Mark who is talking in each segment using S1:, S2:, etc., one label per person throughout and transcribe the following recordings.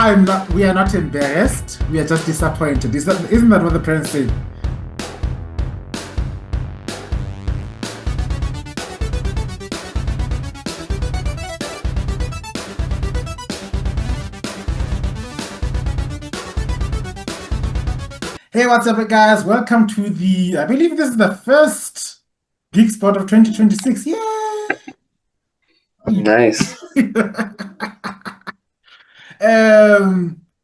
S1: I'm not. We are not embarrassed. We are just disappointed. Isn't that what the parents say? Hey, what's up, guys? Welcome to I believe this is the first GEEK SPOT of 2026. Yeah.
S2: Nice.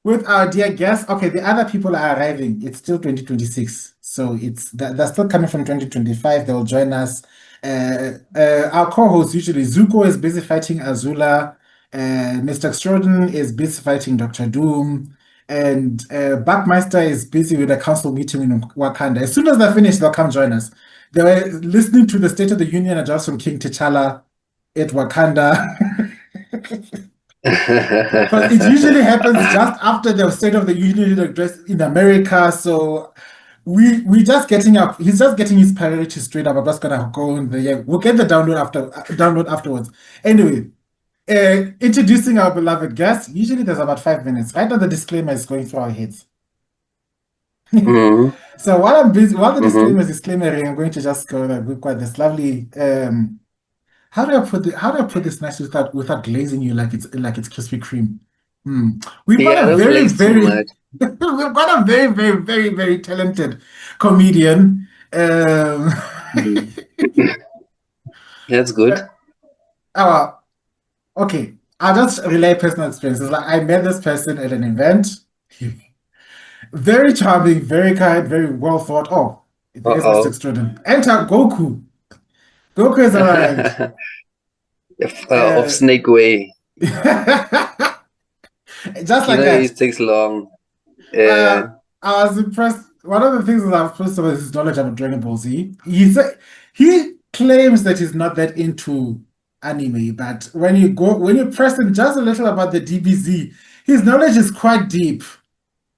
S1: With our dear guests. Okay, the other people are arriving. It's still 2026. So they're still coming from 2025. They'll join us. Our co-host usually Zuko is busy fighting Azula. Mr. Extrodin is busy fighting Dr. Doom. And BuckMeister is busy with a council meeting in Wakanda. As soon as they're finished, they'll come join us. They were listening to the State of the Union address from King T'Challa at Wakanda. But it usually happens just after the State of the Union address in America. So we just getting up. He's just getting his priorities straight up. I'm just gonna go in the We'll get the download afterwards. Anyway. Introducing our beloved guest. Usually there's about 5 minutes. Right now the disclaimer is going through our heads.
S2: Mm-hmm.
S1: So while the disclaimer is disclaimering, I'm going to just go that we've got this lovely how do I put this nicely without glazing you like it's Krispy Kreme? We've got a very we've got a very, very, very, very talented comedian.
S2: That's good.
S1: Okay, I'll just relay personal experiences. Like I met this person at an event. Very charming, very kind, very well thought. Oh, it is Mr. Extrodin. Enter Goku. Goku is arrived.
S2: Of Snake Way.
S1: Just like that.
S2: It takes long.
S1: I was impressed. One of the things that I was impressed about is his knowledge about Dragon Ball Z. He claims that he's not that into anime, but when you press him just a little about the DBZ, his knowledge is quite deep.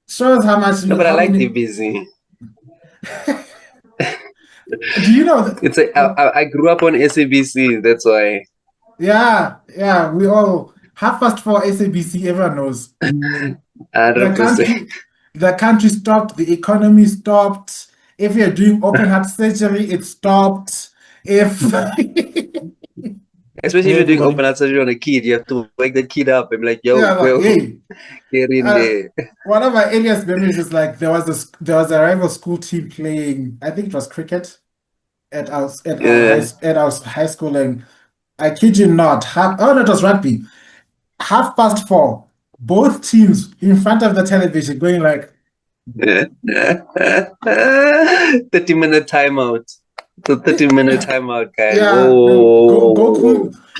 S1: Shows how much.
S2: No, but I like DBZ.
S1: Do you know?
S2: It's I grew up on SABC. That's why.
S1: Yeah. We all 4:30 SABC. Everyone knows.
S2: 100%.
S1: The country stopped. The economy stopped. If you're doing open heart surgery, it stopped.
S2: Especially if you're doing open heart surgery on a kid, you have to wake the kid up. I'm like, yo,
S1: hey,
S2: get in there.
S1: One of my earliest memories is like there was a rival school team playing. I think it was cricket at our high school, and I kid you not, no, it was rugby. 4:30, both teams in front of the television going like
S2: 30-minute timeout. The 30-minute timeout, guys.
S1: Yeah,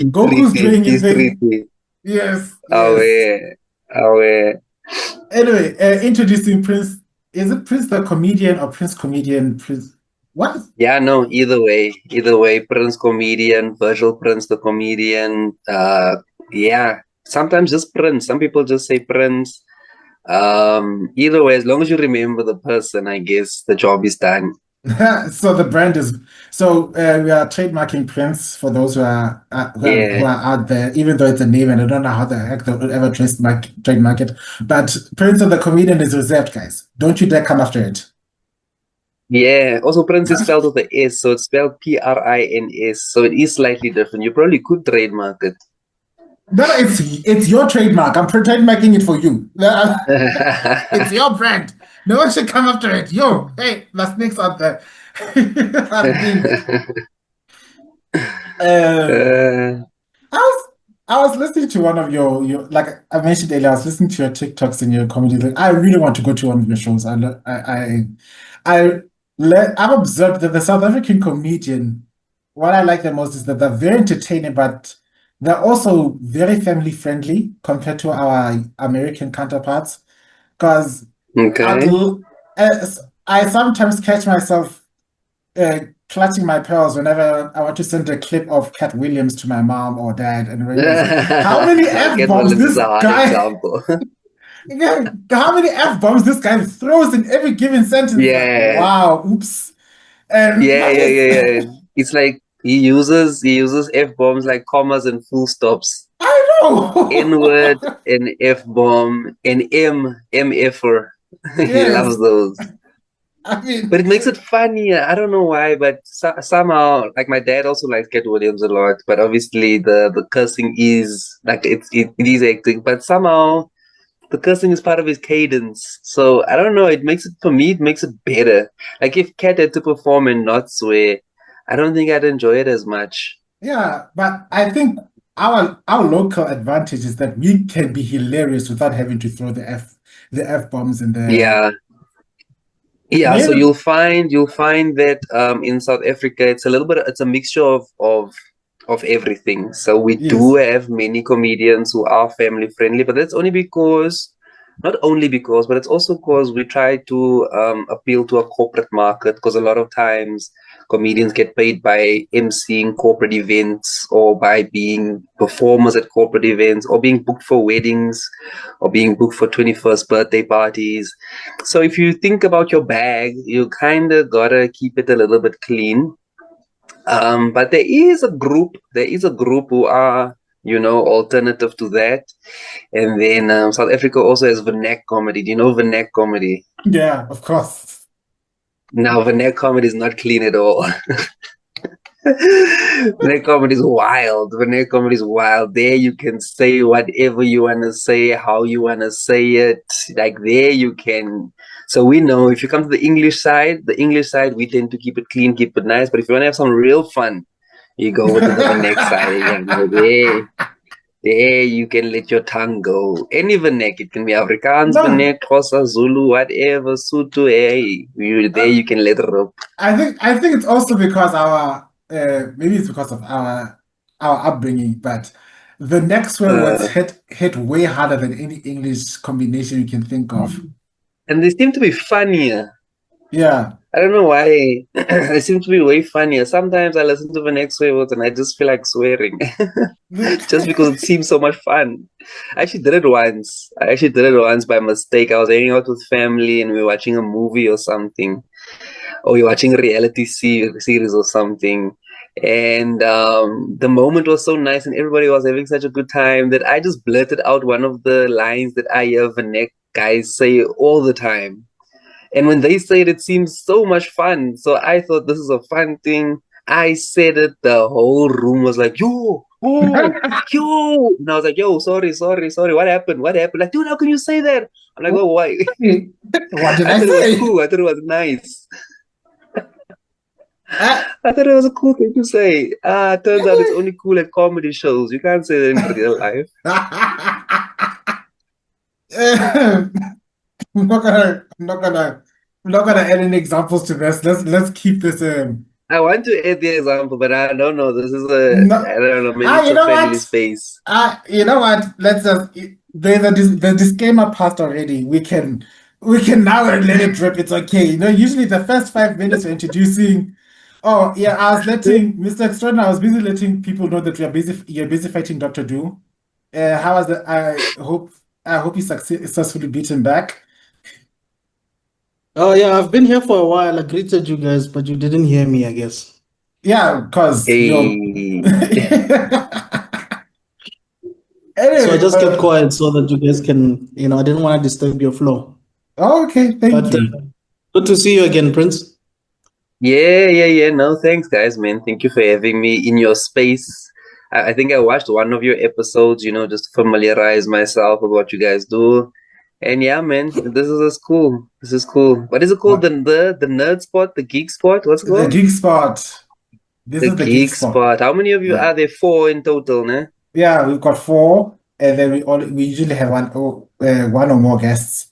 S1: Goku's doing his thing. Yes. Anyway, introducing Prince. Is it Prince the Comedian or Prince Comedian? Prince what?
S2: Yeah, no, either way. Prince Comedian, Virtual Prince the Comedian. Yeah, sometimes just Prince. Some people just say Prince. Either way, as long as you remember the person, I guess the job is done.
S1: So the brand is we are trademarking Prince for those who are out there, even though it's a name and I don't know how the heck they would ever trademark it. But Prince of the Comedian is reserved, guys. Don't you dare come after it.
S2: Yeah. Also, Prince is spelled with the S, so it's spelled Prins. So it is slightly different. You probably could trademark it.
S1: No, it's your trademark. I'm trademarking it for you. It's your brand. No one should come after it. Yo, hey, the snakes out there. I was listening to one of your like I mentioned earlier. I was listening to your TikToks and your comedy. Like, I really want to go to one of your shows. I've observed that the South African comedian. What I like the most is that they're very entertaining, but they're also very family friendly compared to our American counterparts. Because I sometimes catch myself clutching my pearls whenever I want to send a clip of Cat Williams to my mom or dad and realize how many F-bombs this guy how many F-bombs this guy throws in every given sentence.
S2: Yeah.
S1: Like, wow, oops.
S2: Yeah. It's like he uses F-bombs like commas and full stops.
S1: I know.
S2: N-word,
S1: Oh,
S2: an F-bomb, an MFer. He loves
S1: yes.
S2: those.
S1: I
S2: But
S1: mean,
S2: it makes it funnier. I don't know why, but somehow, like my dad also likes Cat Williams a lot. But obviously, the cursing is like it is acting. But somehow, the cursing is part of his cadence. So I don't know. It makes it for me. It makes it better. Like if Cat had to perform and not swear, I don't think I'd enjoy it as much.
S1: yeah, but I think our local advantage is that we can be hilarious without having to throw the F bombs in the
S2: Yeah, yeah. So
S1: maybe
S2: you'll find that in South Africa, it's a mixture of everything. So we do
S1: yes.
S2: have many comedians who are family friendly, but that's only because, not only because, but it's also because we try to appeal to a corporate market. Because a lot of times comedians get paid by emceeing corporate events or by being performers at corporate events or being booked for weddings or being booked for 21st birthday parties. So if you think about your bag, you kind of gotta keep it a little bit clean. But there is a group who are, alternative to that. And then South Africa also has vernac comedy. Do you know vernac comedy?
S1: Yeah, of course.
S2: Now, vernac comedy is not clean at all. Vernac comedy is wild. Vernac comedy is wild. There you can say whatever you want to say, how you want to say it. Like there you can. So we know if you come to the English side, we tend to keep it clean, keep it nice. But if you want to have some real fun, you go over to the vernac side. And there you can let your tongue go. Any vernac. It can be Afrikaans
S1: No,
S2: vernac, Xhosa, Zulu, whatever, Sotho. Hey, there
S1: uh,
S2: you can let it rip.
S1: I think it's also because maybe it's because of our upbringing, but the next word was
S2: Uh,
S1: hit way harder than any English combination you can think of.
S2: and they seem to be funnier.
S1: Yeah.
S2: I don't know why. They seem to be way funnier. Sometimes I listen to the next swear words and I just feel like swearing just because it seems so much fun. I actually did it once. I actually did it once by mistake. I was hanging out with family and we were watching a movie or something, or we were watching a reality series or something. And the moment was so nice and everybody was having such a good time that I just blurted out one of the lines that I hear the neck guys say all the time. And when they say it, it seems so much fun. So I thought this is a fun thing. I said it, the whole room was like, yo, oh, yo. And I was like, yo, sorry, sorry, sorry. What happened? What happened? Like, dude, how can you say that? I'm like, oh, why?
S1: What did
S2: I
S1: I
S2: thought it was
S1: say?
S2: cool. I thought it was nice.
S1: Uh,
S2: I thought it was a cool thing to say. Turns out it's only cool at comedy shows. You can't say that in real life.
S1: I'm not gonna add any examples to this. Let's keep this
S2: I want to add the example, but I don't know.
S1: no
S2: I don't know, maybe it's
S1: you
S2: a
S1: know
S2: family
S1: what?
S2: space.
S1: You know what? Let's just the disclaimer passed already. We can now let it drip. It's okay. Usually the first 5 minutes are introducing. Oh yeah, I was letting Mr. Extrodin, I was busy letting people know that you're busy fighting Dr. Doom. How was that? I hope you successfully beat him back.
S3: Oh yeah, I've been here for a while. I greeted you guys, but you didn't hear me, I guess.
S1: Yeah, because you're
S2: Hey.
S3: So I
S1: anyway,
S3: just kept quiet so that you guys can, I didn't want to disturb your flow.
S1: okay, thank
S3: But
S1: you.
S3: good to see you again, Prince.
S2: Yeah, yeah, yeah. No, thanks, guys, man. Thank you for having me in your space. I think I watched one of your episodes, just to familiarize myself with what you guys do. And yeah, man, this is cool. This is cool. What is it called?
S1: What
S2: The nerd spot, the geek spot? What's it
S1: the
S2: called?
S1: GEEK spot. This
S2: The
S1: is the GEEK
S2: geek
S1: spot.
S2: spot. How many of you
S1: Yeah.
S2: are there? Four in total, ne?
S1: Yeah, we've got four, and then we usually have one or more guests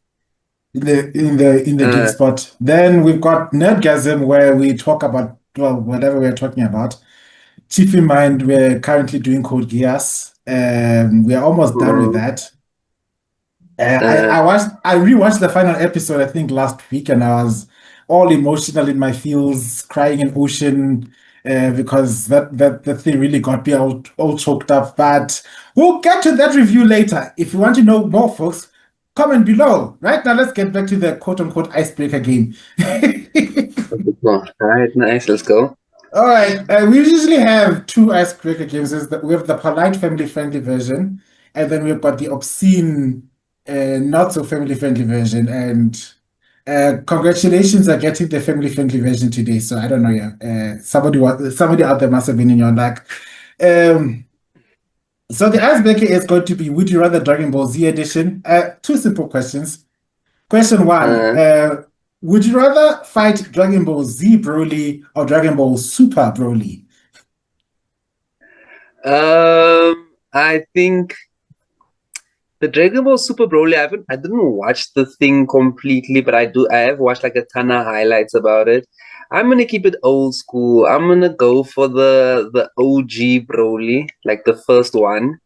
S1: in the GEEK
S2: Uh,
S1: spot. Then we've got Nerdgasm where we talk about, well, whatever we're talking about. Keep in mind we're currently doing Code Geass. We're almost done with
S2: mhm,
S1: that. I
S2: uh,
S1: I watched I rewatched the final episode I think last week and I was all emotional in my feels, crying in ocean because that thing really got me all choked up. But we'll get to that review later. If you want to know more, folks, comment below. Right now, let's get back to the quote unquote icebreaker game.
S2: okay, cool. All right, nice. Let's go.
S1: All right, we usually have two icebreaker games. We have the polite, family-friendly version, and then we've got the obscene, not so family friendly version. And congratulations on getting the family friendly version today. So I don't know, yeah, somebody out there must have been in your luck. So the icebreaker is going to be: would you rather Dragon Ball Z edition? Two simple questions. Question one: would you rather fight Dragon Ball Z Broly or Dragon Ball Super Broly?
S2: I think the Dragon Ball Super Broly, I didn't watch the thing completely, but I have watched like a ton of highlights about it. I'm gonna keep it old school. I'm gonna go for the OG Broly, like the first one.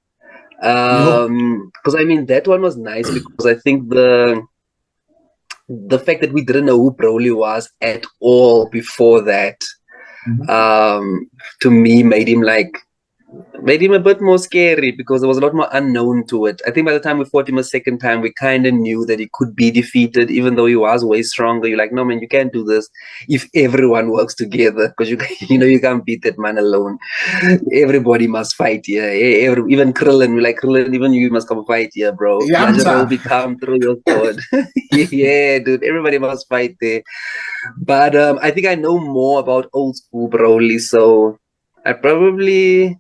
S2: Because I mean that one was nice because I think the fact that we didn't know who Broly was at all before that, to me made him a bit more scary because there was a lot more unknown to it. I think by the time we fought him a second time, we kind of knew that he could be defeated, even though he was way stronger. You're like, no man, you can't do this if everyone works together, because you can't beat that man alone. Everybody must fight here. Even Krillin, we're like, Krillin, even you must come fight here, bro. Yajirobe, come through your sword. Yeah, dude, everybody must fight there. But I think I know more about old school Broly, so I probably.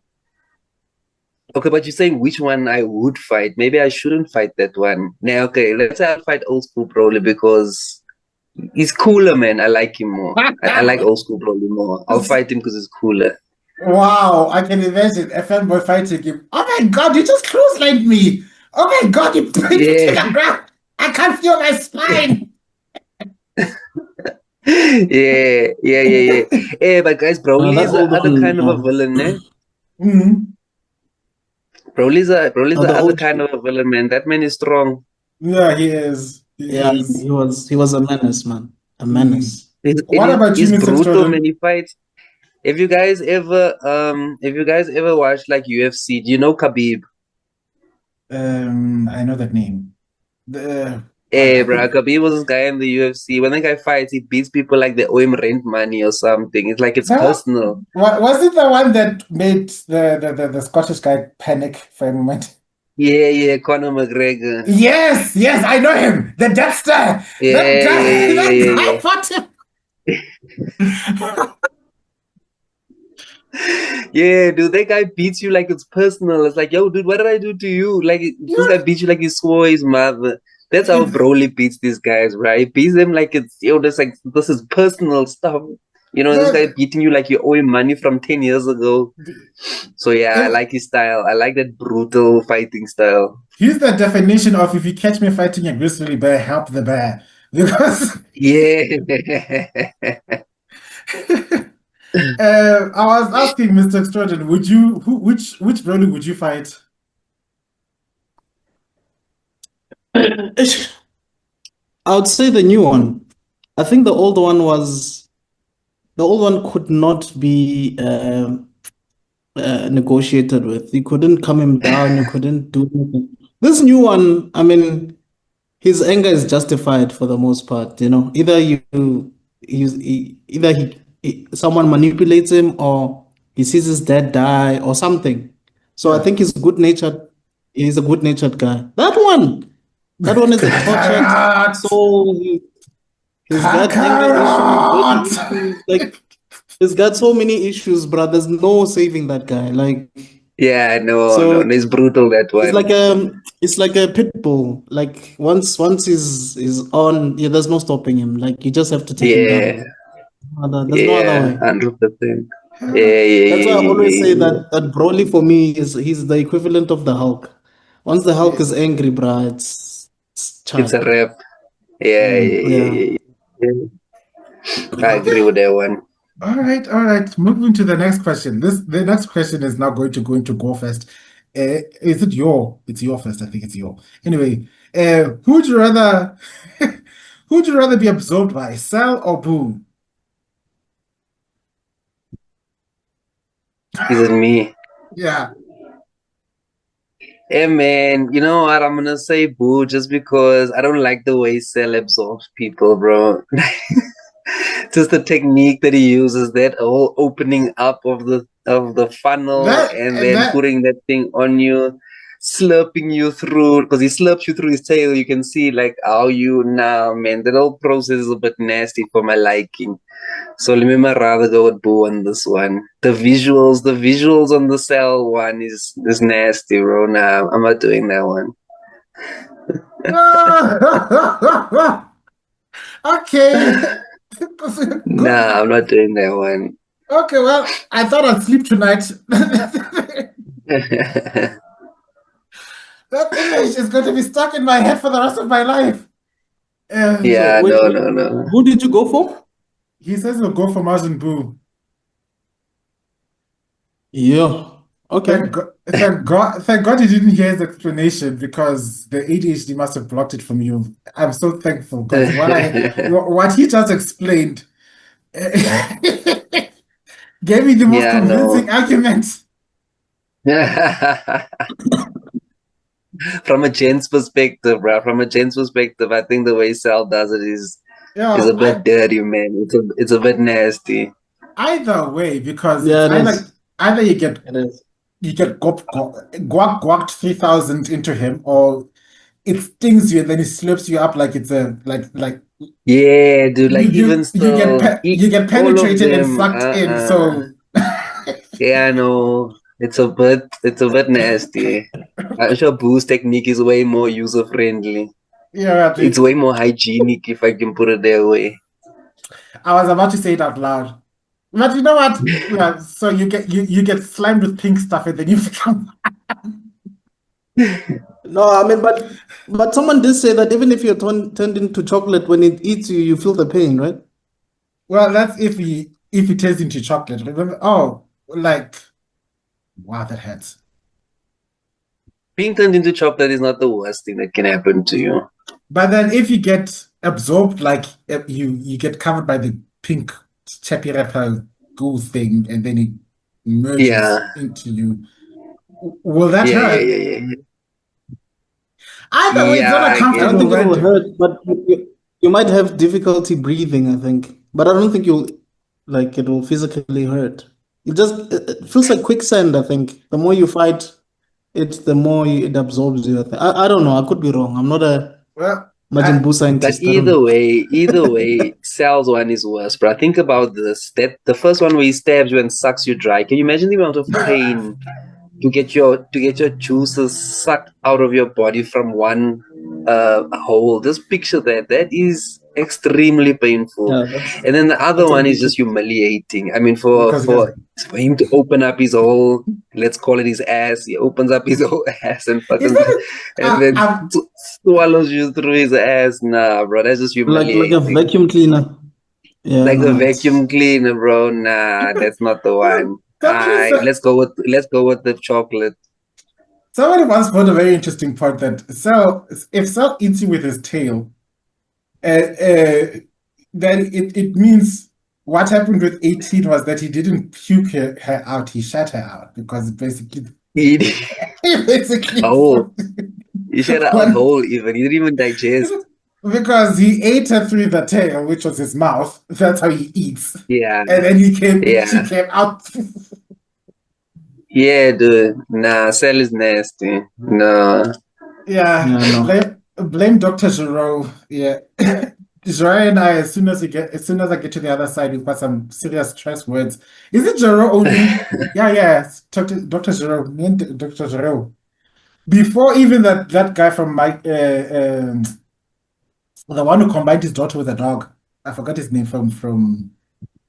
S2: Okay, but you're saying which one I would fight. Maybe I shouldn't fight that one. Now, okay, let's say I'll fight old school Broly because he's cooler, man. I like him more. I like old school Broly more. I'll fight him because he's cooler.
S1: Wow, I can imagine a fanboy fighting him. Oh my god, you just clotheslined me. Oh my god, you put me to the ground. I can't feel my spine.
S2: Yeah, but guys, Broly is the other kind of a villain, eh? Broly's the other kind of a villain, man. That man is strong.
S1: Yeah, he is. He
S3: was a menace, man. A menace.
S1: What about you, Mr.
S2: Brutal, man. He fights. Have you guys ever watched like UFC? Do you know Khabib?
S1: I know that name.
S2: Hey, bro, Khabib was this guy in the UFC. When that guy fights, he beats people like they owe him rent money or something. It's like it's personal.
S1: Was it the one that made the Scottish guy panic for a moment?
S2: Yeah, Conor McGregor.
S1: Yes, I know him. The Dexter. That guy fought him.
S2: Yeah, dude, that guy beats you like it's personal. It's like, yo, dude, what did I do to you? Like, this guy beats you like he swore his mother. That's how Broly beats these guys, right? He beats them like it's, this is personal stuff. This guy beating you like you owe him money from 10 years ago. So yeah, I like his style. I like that brutal fighting style.
S1: He's the definition of if you catch me fighting a grizzly bear, help the bear. Because I was asking Mr. Extrodin, which Broly would you fight?
S3: I would say the new one. I think the old one could not be negotiated with. You couldn't calm him down. You couldn't do anything. This new one, I mean, his anger is justified for the most part. Either someone manipulates him or he sees his dad die or something. So I think he's good-natured. He's a good-natured guy. That one is a tortured soul. He's got anger issues. Like, he's got so many issues, bro. There's no saving that guy. Like,
S2: yeah, no, he's brutal. That one.
S3: It's like a pit bull. Like once he's on, there's no stopping him. Like you just have to take him down. There's no other way.
S2: 100%.
S3: That's why I always say that Broly for me he's the equivalent of the Hulk. Once the Hulk is angry, bro, it's
S2: a wrap. Yeah. I agree with that one.
S1: All right. Moving to the next question. The next question is now going to go into Go First. Is it your? It's your first. I think it's your. Anyway, who'd you rather be absorbed by, Cell or Boo?
S2: Is it me?
S1: Yeah.
S2: Hey man, you know what? I'm gonna say Boo just because I don't like the way Cell absorbs people, bro. Just the technique that he uses, that whole opening up of the funnel and then putting that thing on you. slurping you through, because he slurps you through his tail. You can see like how you now, man. That whole process is a bit nasty for my liking. So let me rather go with Boo on this one. The visuals on the cell one is nasty, bro. Nah, I'm not doing that one.
S1: Okay.
S2: Nah, I'm not doing that one.
S1: Okay, well, I thought I'd sleep tonight. That image is going to be stuck in my head for the rest of my life.
S2: Yeah,
S3: So, wait,
S2: no.
S3: who did you go for?
S1: He says we'll go for Majin Buu.
S3: Yeah. Okay.
S1: Thank God you didn't hear his explanation, because the ADHD must have blocked it from you. I'm so thankful, because what he just explained gave me the most convincing argument.
S2: From a gent's perspective, bro. From a gent's perspective, I think the way Sal does it is a bit dirty, man. It's a bit nasty.
S1: Either way, because
S3: Yeah,
S1: either you get guacked 3,000 into him, or it stings you and then he slips you up like it's a like.
S2: Yeah, dude. Like even still,
S1: you get penetrated and sucked in. So
S2: yeah, no, it's a bit nasty. I'm sure Boo's technique is way more user friendly.
S1: Yeah,
S2: it's way more hygienic, if I can put it that way.
S1: I was about to say it out loud, but you know what? Yeah, so you get slimed with pink stuff and then you become.
S3: No, I mean, but someone did say that even if you're turned into chocolate, when it eats you, you feel the pain, right?
S1: Well, that's if he turns into chocolate. Remember? Oh, like, wow, that hurts.
S2: Being turned into chocolate is not the worst thing that can happen to you.
S1: But then if you get absorbed, like you get covered by the pink chappy rapper goo thing, and then it merges into you, will that hurt?
S2: Yeah.
S1: Either way, it's not a comfortable.
S3: I don't think it will hurt, but you might have difficulty breathing, I think. But I don't think it will physically hurt. It feels like quicksand, I think. The more you fight it, the more it absorbs you. I don't know. I could be wrong. I'm not a Majin Buu scientist.
S2: But either way, Sal's one is worse. But think about this: that the first one where he stabs you and sucks you dry. Can you imagine the amount of pain to get your juices sucked out of your body from one hole? Just picture that is extremely painful. And then the other one is just humiliating. I mean, for him to open up his whole, let's call it his ass, he opens up his whole ass and fucking then swallows you through his ass. Nah, bro, that's just humiliating.
S3: Like a vacuum cleaner. Yeah,
S2: like the vacuum cleaner, bro. Nah, that's not the one. Let's go with the chocolate.
S1: Somebody once put a very interesting point that if Cell eats you with his tail, then it means what happened with 18 was that he didn't puke her out, he shat her out, because basically
S2: he shat her out whole even. He didn't even digest.
S1: Because he ate her through the tail, which was his mouth. That's how he eats.
S2: Yeah.
S1: And then she came out.
S2: Yeah, dude. Nah, Cell is nasty. No.
S1: Yeah. Blame Dr. Giro. Yeah. Giro and I, as soon as I get to the other side, we've got some serious stress words. Is it Giro only? Yeah. Dr. Giro. Me and Dr. Giro. Before even that guy from the one who combined his daughter with a dog. I forgot his name from Full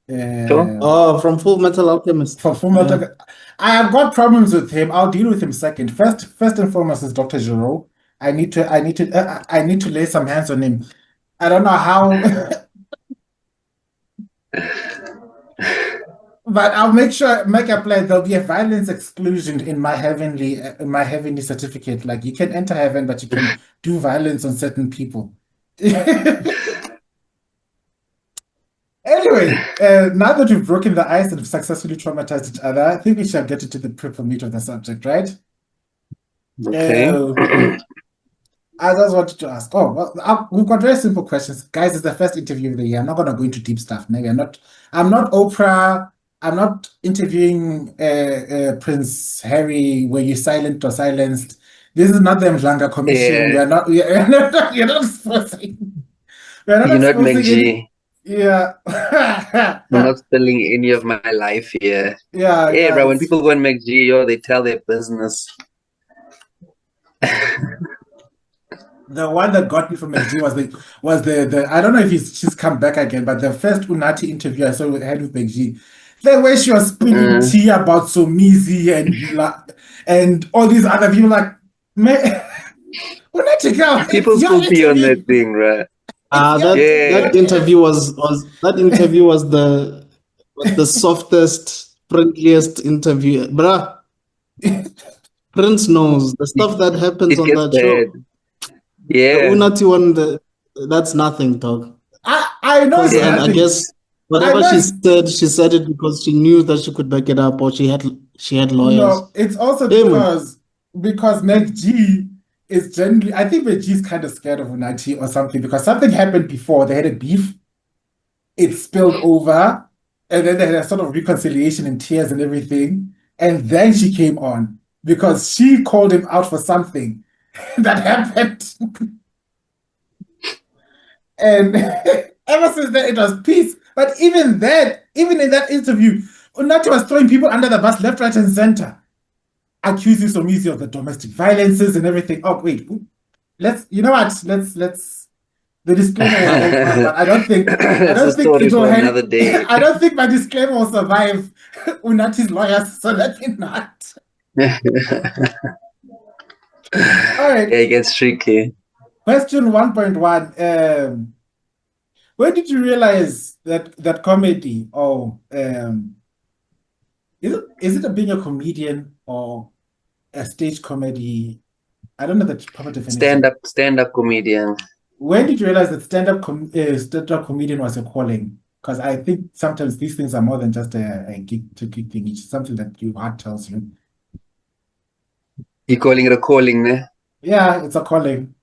S3: Metal Alchemist.
S1: From Full Metal. I have got problems with him. I'll deal with him second. First and foremost is Dr. Giro. I need to lay some hands on him. I don't know how, but I'll make a plan. There'll be a violence exclusion in my heavenly certificate. Like, you can enter heaven, but you can do violence on certain people. Anyway, now that we've broken the ice and we've successfully traumatized each other, I think we shall get into the proper meat of the subject, right?
S2: Okay.
S1: I just wanted to ask. We've got very simple questions, guys. It's the first interview of the year. I'm not going to go into deep stuff. Maybe I'm not Oprah. I'm not interviewing Prince Harry, where you silent or silenced. This is not the Mzanga Commission. We
S2: Yeah,
S1: are not. You're not exposing. We're not
S2: you're not
S1: exposing any.
S2: McG.
S1: Yeah.
S2: I'm not spilling any of my life here.
S1: Yeah,
S2: Yeah,
S1: yeah.
S2: bro, when people go and McG, yo, they tell their business.
S1: The one that got me from McG was the I don't know if she's come back again, but the first Unati interview I saw had with McG, the way she was spilling tea about Somizi and all these other people, like, man, Unati girl,
S2: People
S1: it's your
S2: still pee on that
S1: interview.
S2: thing, right?
S3: That interview was the softest, friendliest interview, bruh. Prince knows the stuff that happens
S2: It
S3: on
S2: gets
S3: that
S2: bad.
S3: show. The
S2: Yeah.
S3: Unati one, that's nothing, dog.
S1: I know it's
S3: And I
S1: nothing.
S3: guess whatever she said it because she knew that she could back it up, or she had lawyers.
S1: No, it's also because McG is generally, I think McG is kind of scared of Unati or something, because something happened before. They had a beef, it spilled over, and then they had a sort of reconciliation and tears and everything. And then she came on because she called him out for something that happened. And ever since then, it was peace. But even in that interview, Unati was throwing people under the bus left, right, and center, accusing Somizi of the domestic violences and everything. Oh, wait. You know what? Let's the disclaimer will hold, but I don't think it will
S2: another day.
S1: I don't think my disclaimer will survive Unati's lawyers, so let me not. All right.
S2: Yeah, it gets tricky.
S1: Question 1.1. When did you realize that comedy is it being a comedian or a stage comedy? I don't know the proper definition.
S2: Stand-up comedian.
S1: When did you realize that stand-up comedian was a calling? Because I think sometimes these things are more than just a gig to gig thing. It's something that your heart tells you.
S2: You're calling it a calling, ne?
S1: Yeah, it's a calling.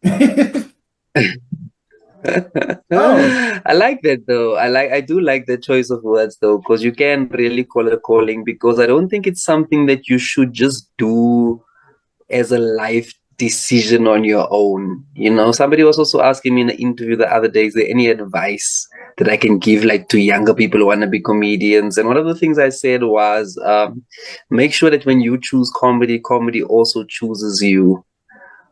S2: I like that though. I do like the choice of words though, because you can really call it a calling, because I don't think it's something that you should just do as a life decision on your own. You know, somebody was also asking me in an interview the other day, is there any advice that I can give like to younger people who want to be comedians? And one of the things I said was, make sure that when you choose comedy also chooses you,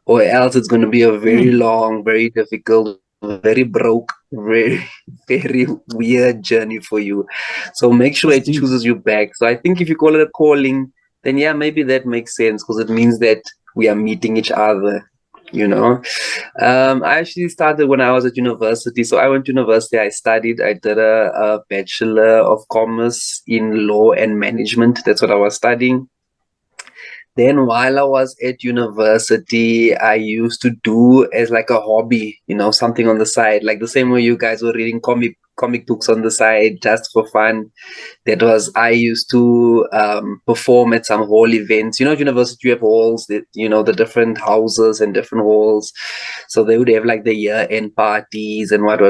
S2: or else it's going to be a very long, very difficult, very broke, very, very weird journey for you. So make sure it chooses you back. So I think if you call it a calling, then yeah, maybe that makes sense, because it means that we are meeting each other, you know. I actually started when I was at university. So I went to university, I did a Bachelor of Commerce in Law and Management. That's what I was studying. Then while I was at university, I used to do as like a hobby, you know, something on the side, like the same way you guys were reading comic books on the side just for fun. I used to perform at some hall events. You know, at university you have halls, that, you know, the different houses and different halls. So they would have like the year-end parties and what.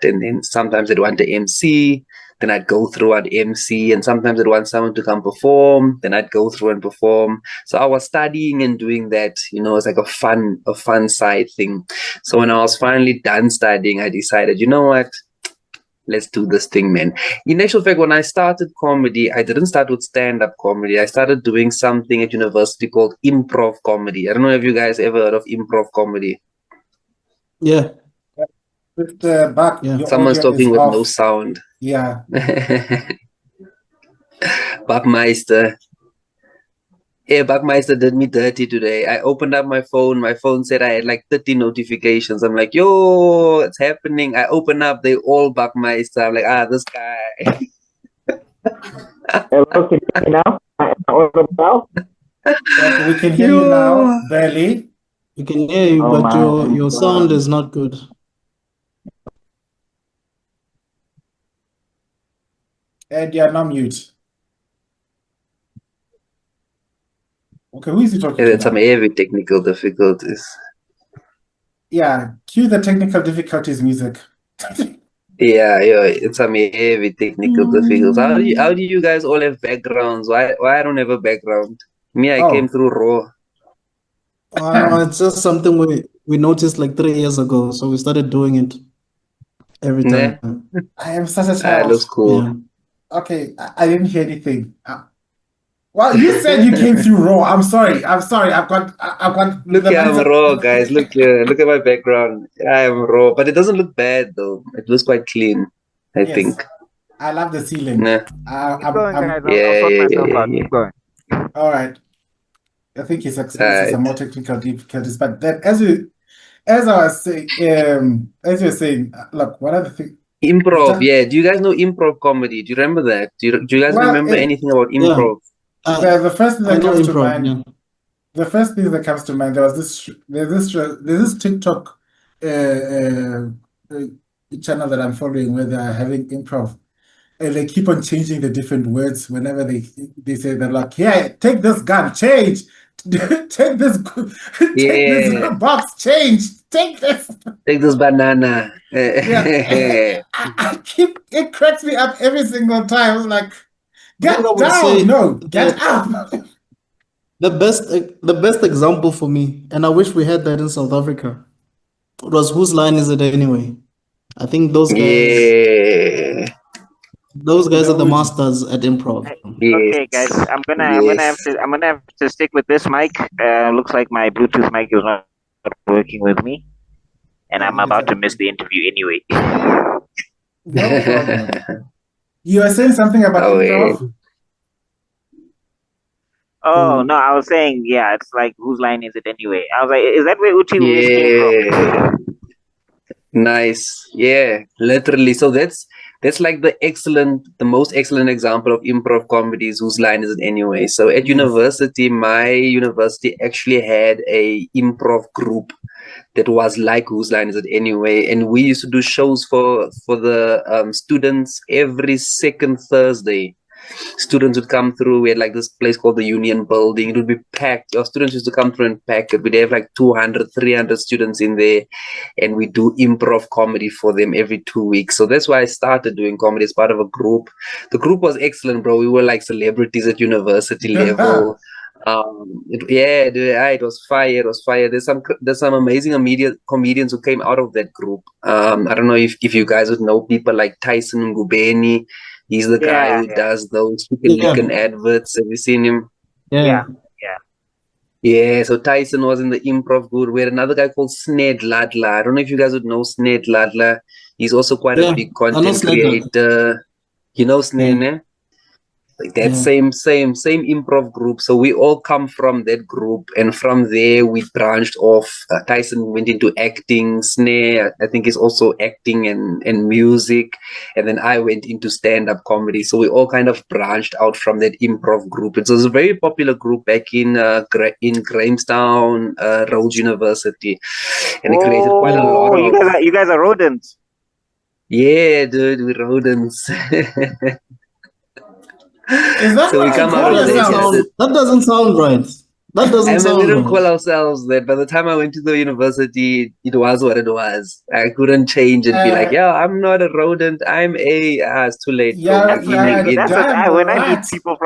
S2: And then sometimes they'd want the MC. Then I'd go through and MC, and sometimes I'd want someone to come perform. Then I'd go through and perform. So I was studying and doing that, you know, it's like a fun side thing. So when I was finally done studying, I decided, you know what? Let's do this thing, man. In actual fact, when I started comedy, I didn't start with stand-up comedy. I started doing something at university called improv comedy. I don't know if you guys ever heard of improv comedy.
S3: Yeah.
S1: With the back,
S2: someone's talking with no sound.
S1: Yeah.
S2: BuckMeister. Yeah, BuckMeister did me dirty today. I opened up my phone. My phone said I had like 30 notifications. I'm like, yo, it's happening. I open up, they all BuckMeister. I'm like, this guy.
S4: Hello, can you hear me now? Am I audible now?
S1: We can hear you now, barely.
S3: We can hear you, but your sound is not good.
S1: And you're not mute. Okay, who is he talking to?
S2: Some heavy technical difficulties.
S1: Yeah, cue the technical difficulties music.
S2: Yeah, it's some heavy technical difficulties. How do you guys all have backgrounds? Why I don't have a background? Me, I came through raw.
S3: No, it's just something we noticed like 3 years ago, so we started doing it every
S2: Nah,
S3: time.
S1: I am such a
S2: it
S1: child.
S2: looks cool.
S3: Yeah.
S1: Okay, I didn't hear anything. Well, you said you came through raw. I'm sorry. I'm sorry. I've got
S2: Look
S1: the
S2: here, I'm
S1: mindset.
S2: raw, guys. Look here. Look at my background. I am raw, but it doesn't look bad though. It looks quite clean, I
S1: Yes,
S2: think.
S1: I love the ceiling.
S2: Nah.
S5: Keep going, guys. I'll
S2: Yeah,
S5: sort
S2: yeah,
S5: myself
S2: yeah,
S5: out.
S2: yeah.
S5: Keep going.
S1: All right. I think it's
S2: Alright.
S1: some more technical difficulties, but then as I was saying, as you were saying, look, one of the things.
S2: Improv, yeah. Do you guys know improv comedy? Do you remember that? Do you guys
S1: Well,
S2: remember anything about
S3: Yeah.
S2: improv?
S1: the first thing
S3: I
S1: that
S3: know
S1: comes to
S3: improv.
S1: mind.
S3: Yeah.
S1: The first thing that comes to mind, there's this TikTok channel that I'm following where they're having improv, and they keep on changing the different words whenever they say they're like, yeah, take this gun, change, take this take this
S2: Yeah.
S1: box, change, take this.
S2: Take this banana.
S1: Yeah, it cracks me up every single time. I'm like,
S3: I think I
S1: get
S3: would
S1: down,
S3: say
S1: no, get
S3: the
S1: up.
S3: the best example for me, and I wish we had that in South Africa, was Whose Line Is It Anyway? I think those guys
S2: Yeah.
S3: are the
S1: Would you?
S3: masters at improv.
S5: Okay, guys.
S2: Yes.
S5: I'm gonna have to stick with this mic. Looks like my Bluetooth mic is not working with me, and I'm about to miss the interview anyway.
S1: No problem. You were saying something about
S2: Oh, yeah.
S1: improv?
S5: Oh no, I was saying, yeah, it's like whose line is it anyway? I was like, is that where Uchi Wish came from?
S2: Yeah. Nice. Yeah, literally. So that's like the most excellent example of improv comedies. Whose line is it anyway? So at
S1: Yes.
S2: university, my university actually had a improv group that was like Whose Line Is It Anyway? And we used to do shows for the students every second Thursday. Students would come through. We had like this place called the Union Building. It would be packed. Our students used to come through and pack it. We'd have like 200, 300 students in there, and we do improv comedy for them every 2 weeks. So that's why I started doing comedy as part of a group. The group was excellent, bro. We were like celebrities at university level. It was fire. It was fire. There's some amazing comedians who came out of that group. I don't know if you guys would know people like Tyson Ngubeni. He's the guy who does those Chicken adverts. Have you seen him?
S3: Yeah.
S2: Yeah, so Tyson was in the improv group. We had another guy called Sned Ladla. I don't know if you guys would know Sned Ladla. He's also quite a big content creator. You know Sned, eh? Like that same improv group. So we all come from that group, and from there we branched off. Tyson went into acting. Snare, I think, is also acting and music, and then I went into stand-up comedy. So we all kind of branched out from that improv group. It was a very popular group back in Grahamstown, Rhodes University, and it created quite a lot of.
S5: You guys are rodents.
S2: Yeah, dude, we're rodents.
S1: Is that
S2: so
S1: what
S2: we come
S1: you
S2: out
S1: call
S2: of
S1: yourself?
S3: That doesn't sound right. That doesn't sound
S2: we didn't
S3: right.
S2: call ourselves that. By the time I went to the university, it was what it was. I couldn't change and be like, yeah, I'm not a rodent. I'm a. It's too late.
S5: That's what when I meet people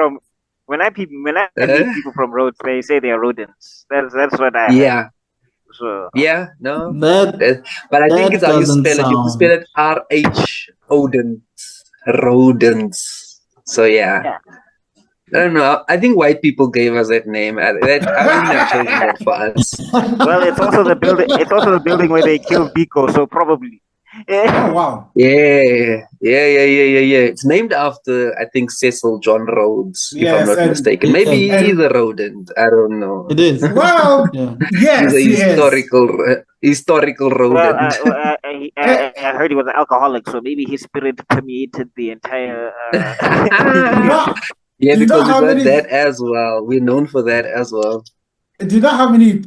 S5: from Rhodes, they say they are rodents. That's what I.
S2: Yeah.
S5: So.
S2: Yeah. No.
S3: But
S2: I think it's how you spell it. You spell it RH rodents. So yeah. I don't know. I think white people gave us that name. I wouldn't have chosen that for us.
S5: Well, it's also the building. It's also the building where they killed Biko, so probably.
S1: Oh wow!
S2: Yeah. It's named after, I think, Cecil John Rhodes, if I'm not mistaken. Maybe he's a rodent. I don't know.
S3: It is.
S1: Well, yes,
S2: he's a historical rodent.
S5: Well, I heard he was an alcoholic, so maybe his spirit permeated the entire.
S2: Yeah, because we got that as well. We're known for that as well.
S1: Do you know how many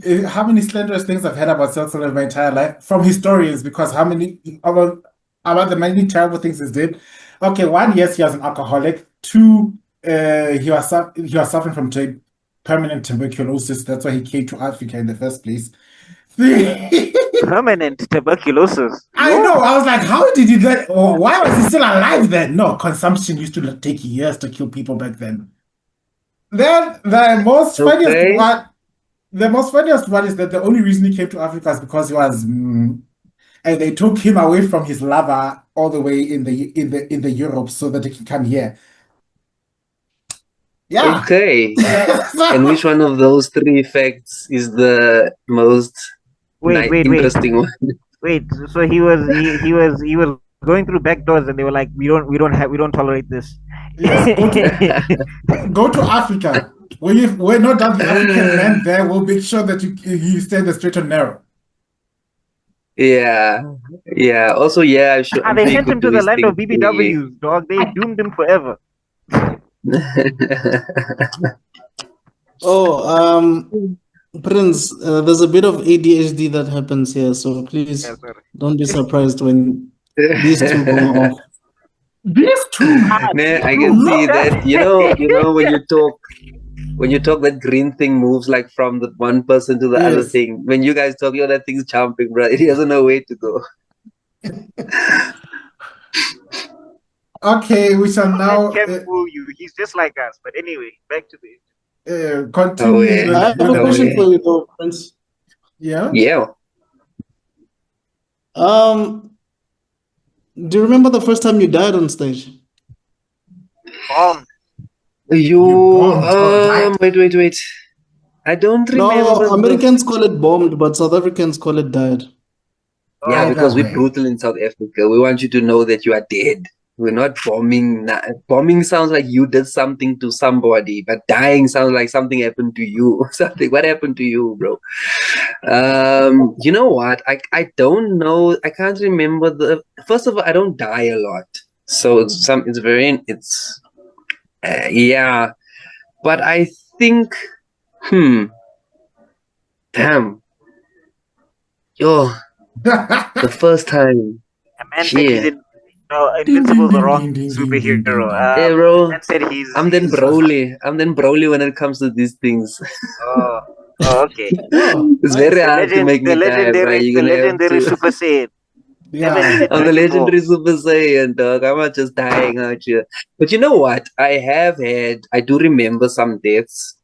S1: slanderous things I've heard about Cecil in my entire life from historians? Because how many about the many terrible things he did? Okay, one, yes, he was an alcoholic. Two, he was suffering from permanent tuberculosis. That's why he came to Africa in the first place.
S5: Permanent tuberculosis.
S1: I know. I was like, how did he get? Or why was he still alive then? No, consumption used to take years to kill people back then. Then the most funniest one. The most funniest one is that the only reason he came to Africa is because he was, and they took him away from his lover all the way in the Europe so that he can come here. Yeah.
S2: Okay. And which one of those three facts is the most
S5: Wait.
S2: interesting one?
S5: Wait, so he was going through back doors, and they were like, we don't tolerate this.
S1: Yes, go to Africa. When not done the African land there, we'll make sure that you stay in the straight and narrow.
S2: Yeah. Also, yeah, sure.
S5: And they sent him to the land of BBWs, dog. They doomed him forever.
S3: Prince, there's a bit of ADHD that happens here, so please don't be surprised when these two go off.
S1: These two?
S2: Man, I can see that. You know when you talk, that green thing moves like from the one person to the other thing. When you guys talk, that thing's jumping, bro. It doesn't know where to go.
S1: Okay, we shall now.
S5: Can't fool you. He's just like us. But anyway, back to the.
S1: Continue.
S3: I have a question for you, though, Prince.
S1: Yeah.
S3: Do you remember the first time you died on stage?
S2: Wait. I don't remember.
S3: No, Americans call it bombed, but South Africans call it died.
S2: Yeah, because we're brutal in South Africa. We want you to know that you are dead. We're not bombing. Bombing sounds like you did something to somebody, but dying sounds like something happened to you. What happened to you, bro? You know what? I don't know. I can't remember first of all, I don't die a lot. So yeah. But I think, damn. Yo, the first time.
S5: Invincible's the wrong superhero.
S2: Hey, bro.
S5: I'm
S2: then Broly when it comes to these things.
S5: Oh, okay.
S2: It's very hard to make me die, bro.
S5: The legendary Super Saiyan.
S1: Yeah.
S2: I'm the legendary Super Saiyan, dog. I'm not just dying out here. But you know what? I do remember some deaths.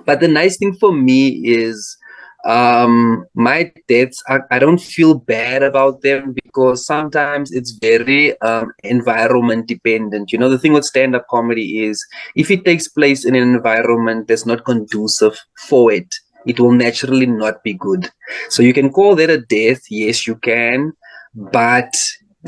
S2: But the nice thing for me is my deaths, I don't feel bad about them because sometimes it's very environment dependent. You know, the thing with stand-up comedy is if it takes place in an environment that's not conducive for it, it will naturally not be good. So you can call that a death. Yes, you can. But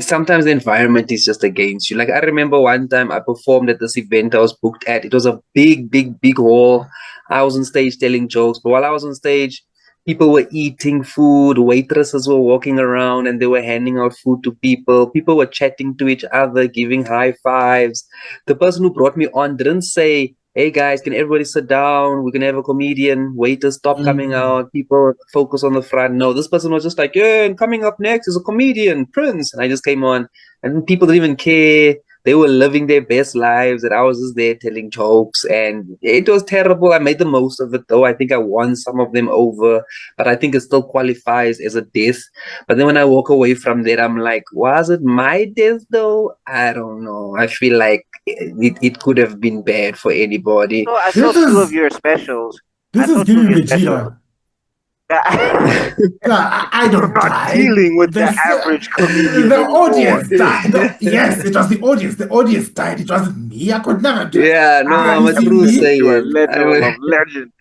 S2: sometimes the environment is just against you. Like I remember one time I performed at this event I was booked at. It was a big hall. I was on stage telling jokes, but while I was on stage, people were eating food, waitresses were walking around and they were handing out food to people. People were chatting to each other, giving high fives. The person who brought me on didn't say, hey guys, can everybody sit down? We're going to have a comedian. Waiters, stop coming out. People focus on the front. No, this person was just like, yeah, and coming up next is a comedian, Prince. And I just came on and people didn't even care. They were living their best lives and I was just there telling jokes and it was terrible. I made the most of it though. I think I won some of them over, but I think it still qualifies as a death. But then when I walk away from there, I'm like, was it my death though? I don't know. I feel like it could have been bad for anybody.
S5: So I saw two of your specials.
S1: This is giving me Gia. I don't
S5: not dealing with the average comedian.
S1: The audience died. Yes, it was the audience. The audience died. It wasn't me. I could never do it.
S2: Yeah, no, I'm a true Saiyan.
S5: Legend.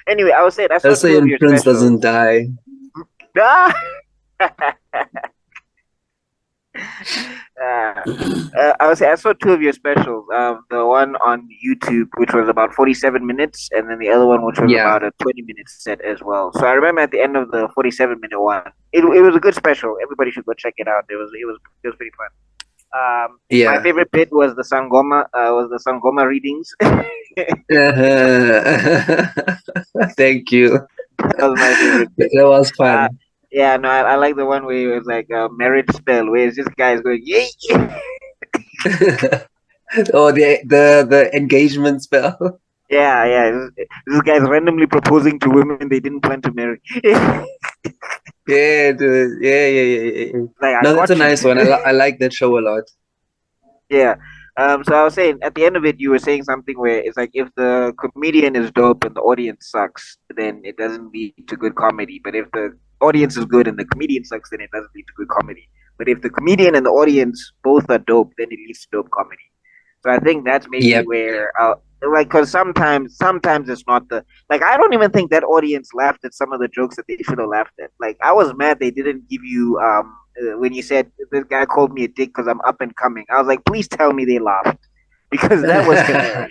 S5: Anyway, I was saying I saw two of your
S2: Prince
S5: specials.
S2: doesn't die.
S5: I saw two of your specials. The one on YouTube, which was about 47 minutes, and then the other one, which was about a 20-minute set as well. So I remember at the end of the 47-minute one, it was a good special. Everybody should go check it out. It was pretty fun. My favorite bit was the Sangoma readings.
S2: Thank you.
S5: That was my favorite bit.
S2: That was fun.
S5: Yeah, no, I like the one where it was like a marriage spell, where it's just guys going, yay!
S2: Oh, the engagement spell.
S5: Yeah. This guy's randomly proposing to women they didn't plan to marry.
S2: Yeah, dude. Yeah.
S5: Like,
S2: no, that's a nice one. I like that show a lot.
S5: Yeah. So I was saying at the end of it, you were saying something where it's like if the comedian is dope and the audience sucks, then it doesn't lead to good comedy. But if the audience is good and the comedian sucks, then it doesn't lead to good comedy. But if the comedian and the audience both are dope, then it leads to dope comedy. So I think that's maybe
S2: Yep.
S5: where, like, because sometimes it's not the like. I don't even think that audience laughed at some of the jokes that they should have laughed at. Like, I was mad they didn't give you when you said this guy called me a dick because I'm up and coming. I was like, please tell me they laughed because that was hilarious.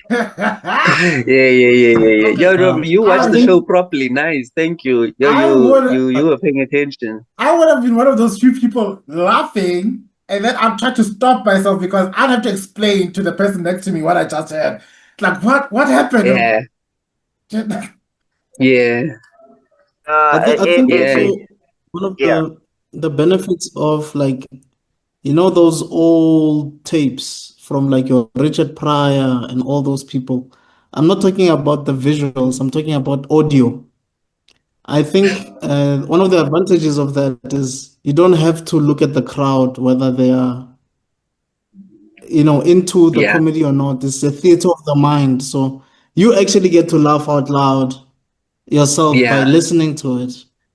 S2: Yeah. Yo, Rob, you watched the
S3: think-
S2: show properly. Nice, thank you. Yo,
S1: I
S2: you
S1: would-
S2: were paying attention.
S1: I would have been one of those few people laughing, and then I'm trying to stop myself because I'd have to explain to the person next to me what I just heard. Like, what happened?
S2: Yeah, yeah,
S3: I think
S2: Yeah.
S3: also one of
S5: Yeah.
S3: the benefits of, like, those old tapes from like your Richard Pryor and all those people. I'm not talking about the visuals, I'm talking about audio. I think one of the advantages of that is you don't have to look at the crowd whether they are, into the
S2: Yeah.
S3: comedy or not. It's a theater of the mind. So you actually get to laugh out loud yourself by
S2: Yeah.
S3: listening to it.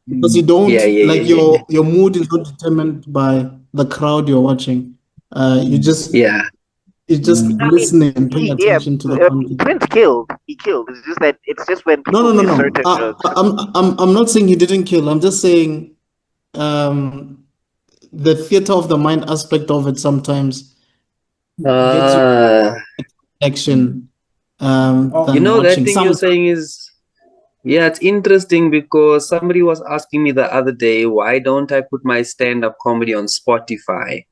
S3: Because you
S1: Mm.
S3: don't
S2: Yeah.
S3: like your mood is not determined by the crowd you're watching. You just
S2: Yeah.
S3: you're just
S1: Mm.
S3: listening and paying attention to the content.
S5: Prince killed. He killed. It's just that it's just when people
S3: No.
S5: miss certain jokes.
S3: I'm not saying he didn't kill. I'm just saying the theater of the mind aspect of it sometimes gets you action
S1: Oh,
S2: You
S3: than
S2: know, that
S3: watching
S2: thing
S3: some.
S2: you're saying is, yeah, it's interesting because somebody was asking me the other day, why don't I put my stand-up comedy on Spotify?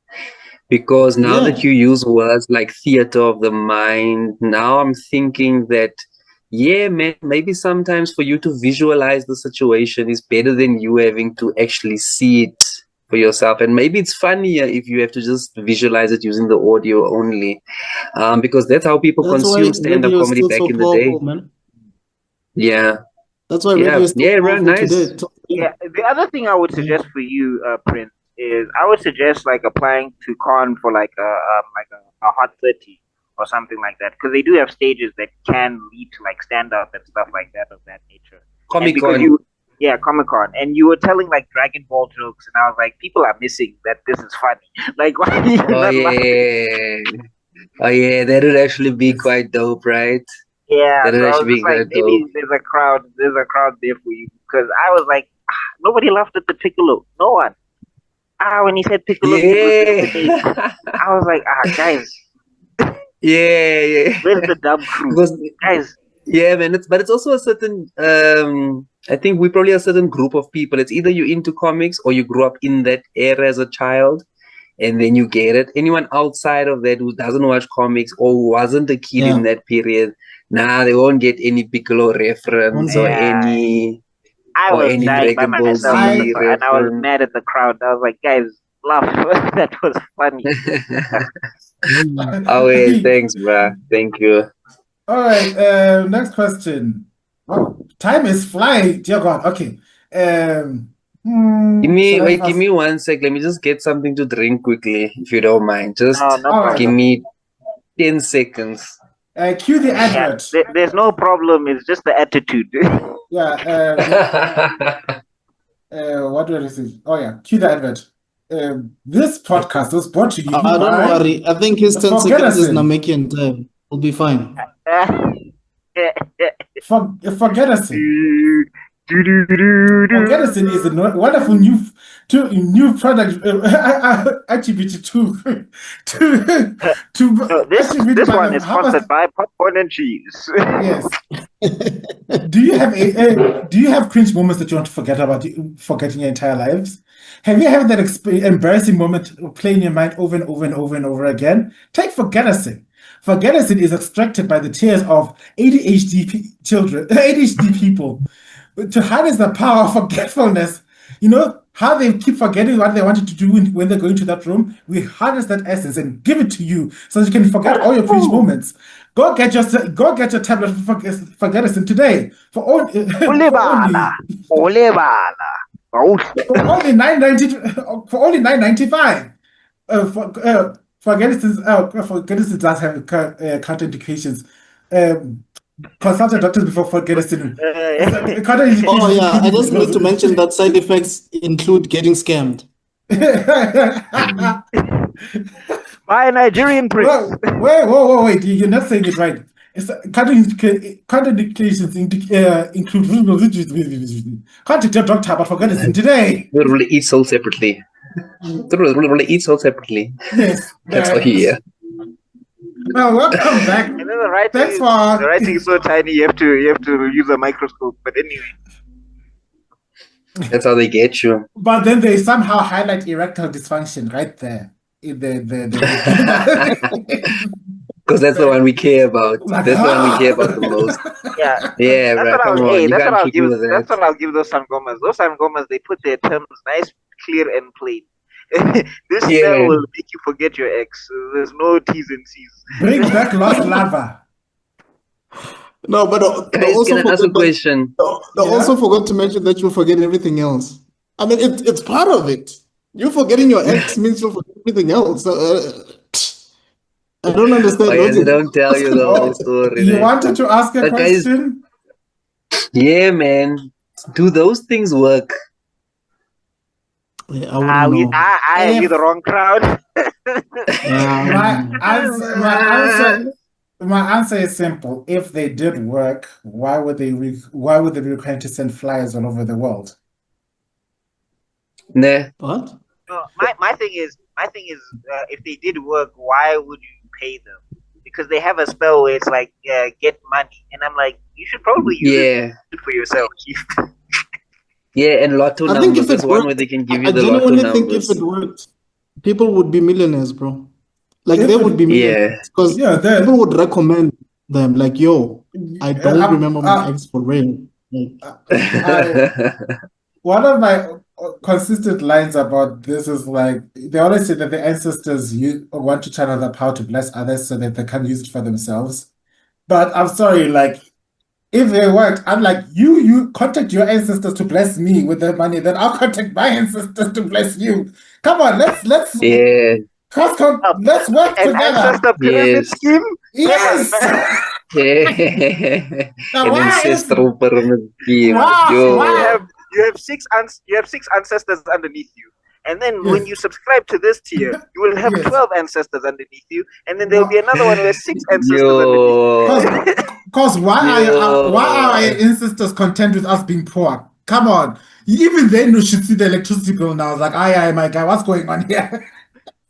S2: Because now that
S3: Yeah.
S2: you use words like theater of the mind, now I'm thinking that, yeah, man, maybe sometimes for you to visualize the situation is better than you having to actually see it for yourself. And maybe it's funnier if you have to just visualize it using the audio only, because that's how people
S3: That's why
S2: consume stand-up
S3: radio is
S2: comedy
S3: still
S2: back
S3: so
S2: in the day.
S3: powerful, man.
S2: Yeah.
S3: That's why
S2: Yeah.
S3: radio is still
S2: Yeah, bro,
S3: powerful
S2: nice.
S3: today.
S5: Yeah. The other thing I would suggest for you, Prince, is I would suggest like applying to con for like a hot 30 or something like that because they do have stages that can lead to like stand up and stuff like that of that nature. And
S2: Comic
S5: because
S2: Con.
S5: yeah, Comic Con, and you were telling like Dragon Ball jokes, and I was like, people are missing that this is funny. Like, why are you
S2: Oh
S5: not laughing?
S2: yeah. Oh yeah, that would actually be quite dope, right?
S5: Yeah,
S2: That would
S5: so I was
S2: actually
S5: just
S2: be
S5: like,
S2: quite
S5: maybe
S2: dope.
S5: there's a crowd there for you because I was like, nobody laughed at the Piccolo, no one. When he said Piccolo kid was just a name,
S2: Yeah.
S5: I was like, guys,
S2: Yeah.
S5: where's the dumb crew,
S2: Because
S5: guys?
S2: yeah, man, it's also a certain I think we probably a certain group of people. It's either you're into comics or you grew up in that era as a child and then you get it. Anyone outside of that who doesn't watch comics or who wasn't a kid in that period, they won't get any Piccolo reference or
S5: Yeah.
S2: any
S5: I
S2: or
S5: was
S2: any
S5: dying by
S2: Dragon Ball
S5: myself,
S2: Z
S5: and I was
S2: reference.
S5: mad at the crowd. I was like, guys, laugh. That was funny.
S2: Oh wait, thanks, bruh. Thank you.
S1: All right, next question. Wow, time is flying. Dear God. Okay. Should I
S2: Give
S1: ask?
S2: me 1 sec. Let me just get something to drink quickly, if you don't mind. Just
S5: No
S1: All right.
S5: problem.
S2: give me 10 seconds.
S1: Cue the
S5: Yeah,
S1: advert.
S5: there's no problem. It's just the attitude.
S1: Yeah. What do I say? Oh yeah, cue the advert. This podcast was brought to you
S3: Don't
S1: by
S3: worry. I think his 10
S1: Forget
S3: seconds is
S1: us in.
S3: Namikian time. We'll be fine.
S1: Forget us. Forgetison is a wonderful new product attributed to
S5: No, this
S1: attributed by
S5: one
S1: the
S5: is
S1: Harvest.
S5: sponsored by popcorn and cheese.
S1: Yes. Do you have cringe moments that you want to forget about forgetting your entire lives? Have you had that embarrassing moment play in your mind over and over and over and over again? Take Forgetison. Forgetison is extracted by the tears of ADHD people to harness the power of forgetfulness. You know how they keep forgetting what they wanted to do when they go into that room? We harness that essence and give it to you so that you can forget all your cringe moments. Go get your tablet for Forgetison today for only
S5: Oh,
S1: for only $9.95. Forgetting does have contraindications. Consult a doctor before forgetting.
S3: Oh yeah, I just need to mention that side effects include getting scammed.
S5: By a Nigerian prince.
S1: Wait! You're not saying it right. It's contraindications include contact your doctor, but forget it today.
S2: Literally eat salt separately.
S1: Yes,
S2: That's all here.
S1: Well, welcome back.
S5: And then the writing,
S1: Thanks for
S5: the writing is so tiny. You have to use a microscope. But anyway,
S2: that's how they get you.
S1: But then they somehow highlight erectile dysfunction right there.
S2: Because that's the one we care about. That's the one we care about the most.
S5: Yeah,
S2: bro. Come on,
S5: that's what I'll give. That's what I'll give those sangomas. Those sangomas, they put their terms nice, clear, and plain. This spell will make you forget your ex. There's no T's and C's.
S1: Bring back lost lava.
S3: No, but
S2: Guys,
S3: also
S2: can I ask a question?
S3: They also forgot to mention that you'll forget everything else. I mean, it's part of it. You forgetting your ex means you'll forget everything else. I don't understand.
S2: They don't tell you the whole story.
S1: You wanted to ask a question?
S2: Yeah, man. Do those things work?
S3: Yeah,
S5: I am the wrong crowd.
S1: My answer is simple. If they did work, why would they be required to send flyers all over the world?
S2: Nah.
S3: What?
S5: No, my thing is, if they did work, why would you pay them? Because they have a spell where it's like get money, and I'm like, you should probably use it for yourself.
S2: Yeah, and lotto
S3: I
S2: numbers.
S3: think if
S2: There's
S3: it
S2: one
S3: worked,
S2: where they can give you
S3: I
S2: the lotto
S3: genuinely
S2: numbers.
S3: think if it worked, people would be millionaires, bro. Like they would be millionaires because people would recommend them. Like, yo, I don't remember my ex for real.
S1: One of my consistent lines about this is like they always say that the ancestors want to channel their power to bless others so that they can use it for themselves. But I'm sorry, like if they worked, I'm like you contact your ancestors to bless me with their money, then I'll contact my ancestors to bless you. Come on, let's let's work
S5: An
S1: together.
S5: ancestor pyramid scheme.
S1: Yes.
S2: An ancestral pyramid scheme.
S5: You have six ancestors underneath you. And then when you subscribe to this tier, you will have 12 ancestors underneath you, and then there'll be another one with 6 ancestors underneath you.
S1: Because why are our ancestors content with us being poor? Come on. Even then you should see the electricity bill now. It's like, aye, my guy, what's going on here?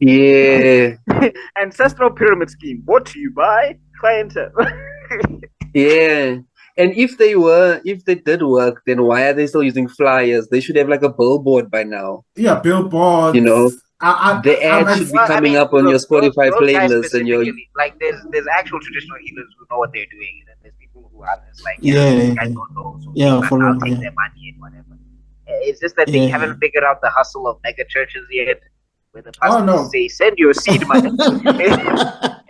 S2: Yeah.
S5: Ancestral pyramid scheme. What do you buy? Clientele.
S2: Yeah. And if they did work, then why are they still using flyers? They should have like a billboard by now.
S1: Yeah, billboards.
S2: You know, the ad should be coming up on your Spotify playlist, and your
S5: like there's actual traditional healers who know what they're doing, and then there's people who are just like guys don't know, so I'll take their money and whatever. It's just that they haven't figured out the hustle of mega churches yet, where the pastors say send your seed money,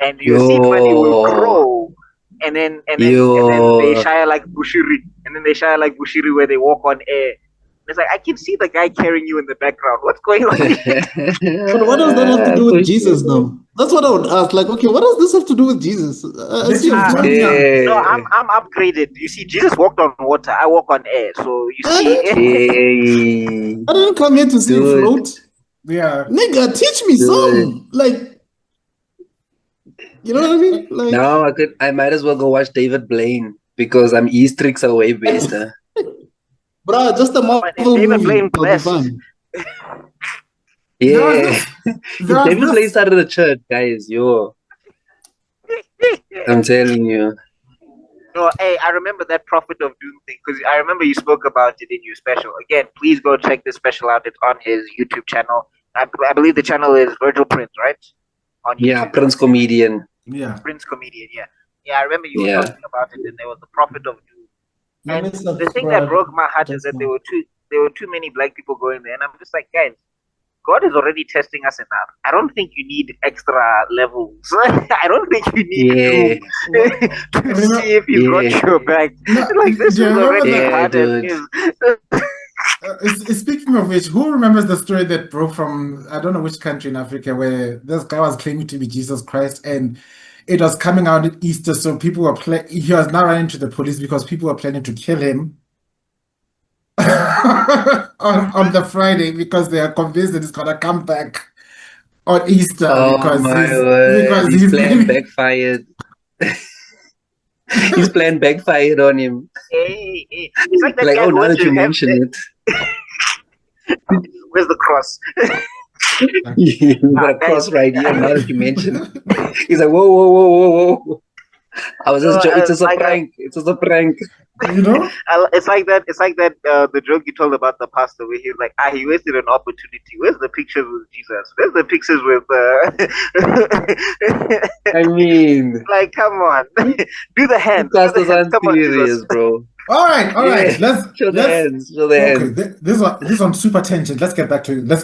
S5: and your seed money will grow. And then they shire like Bushiri. And then they shire like Bushiri where they walk on air. It's like, I can see the guy carrying you in the background. What's going on here?
S3: But what does that have to do with Jesus, though? That's what I would ask. Like, okay, what does this have to do with Jesus?
S5: No, I'm upgraded. You see, Jesus walked on water. I walk on air. So you see.
S3: I didn't come here to see you float.
S1: Yeah.
S3: Nigga, teach me some. Like, you know what I mean? Like,
S2: now I might as well go watch David Blaine because I'm Easterix are way better.
S3: Bruh, just a Marvel
S5: David Blaine blessed.
S2: Yeah. David Blaine started a church, guys. I'm telling you.
S5: No, hey, I remember that Prophet of Doom thing because I remember you spoke about it in your special. Again, please go check this special out. It's on his YouTube channel. I believe the channel is Virgil Prince, right? On YouTube.
S2: Yeah, Prins Comedian.
S1: Yeah.
S5: Prince Comedian, yeah. I remember you were talking about it, and there was the Prophet of Doom. And the thing that broke my heart is that there were too many black people going there, and I'm just like, guys, God is already testing us enough. I don't think you need extra levels. I don't think you need to see if he's got your back. Like this is already hard.
S1: Speaking of which, who remembers the story that broke from, I don't know which country in Africa, where this guy was claiming to be Jesus Christ and it was coming out at Easter, so people were he was now running to the police because people were planning to kill him on the Friday because they are convinced that he's gonna come back on Easter
S2: Oh my word! His
S1: he's
S2: plan
S1: blaming.
S2: backfired. His plan backfired on him.
S5: Hey, it's like that
S2: Like,
S5: guy
S2: oh,
S5: who
S2: now
S5: wants
S2: that
S5: to
S2: you
S5: have.
S2: mention it,
S5: Where's the cross?
S2: you got a
S5: guys,
S2: cross right here. Now that you mention it, he's like, whoa, whoa, whoa, whoa, whoa! I was just, it's just a
S5: like
S2: prank. It's just a prank.
S1: You know?
S5: it's like that. It's like that. The joke you told about the pastor, where he was like, he wasted an opportunity. Where's the pictures with Jesus? Where's the pictures with?
S2: I mean,
S5: like, come on, do the hands.
S2: these pastors aren't
S5: Come on, Jesus.
S2: serious, bro.
S1: All right.
S2: Yeah, show the hands. Show the
S1: Okay,
S2: hands.
S1: this one super tangent. Let's get back to the.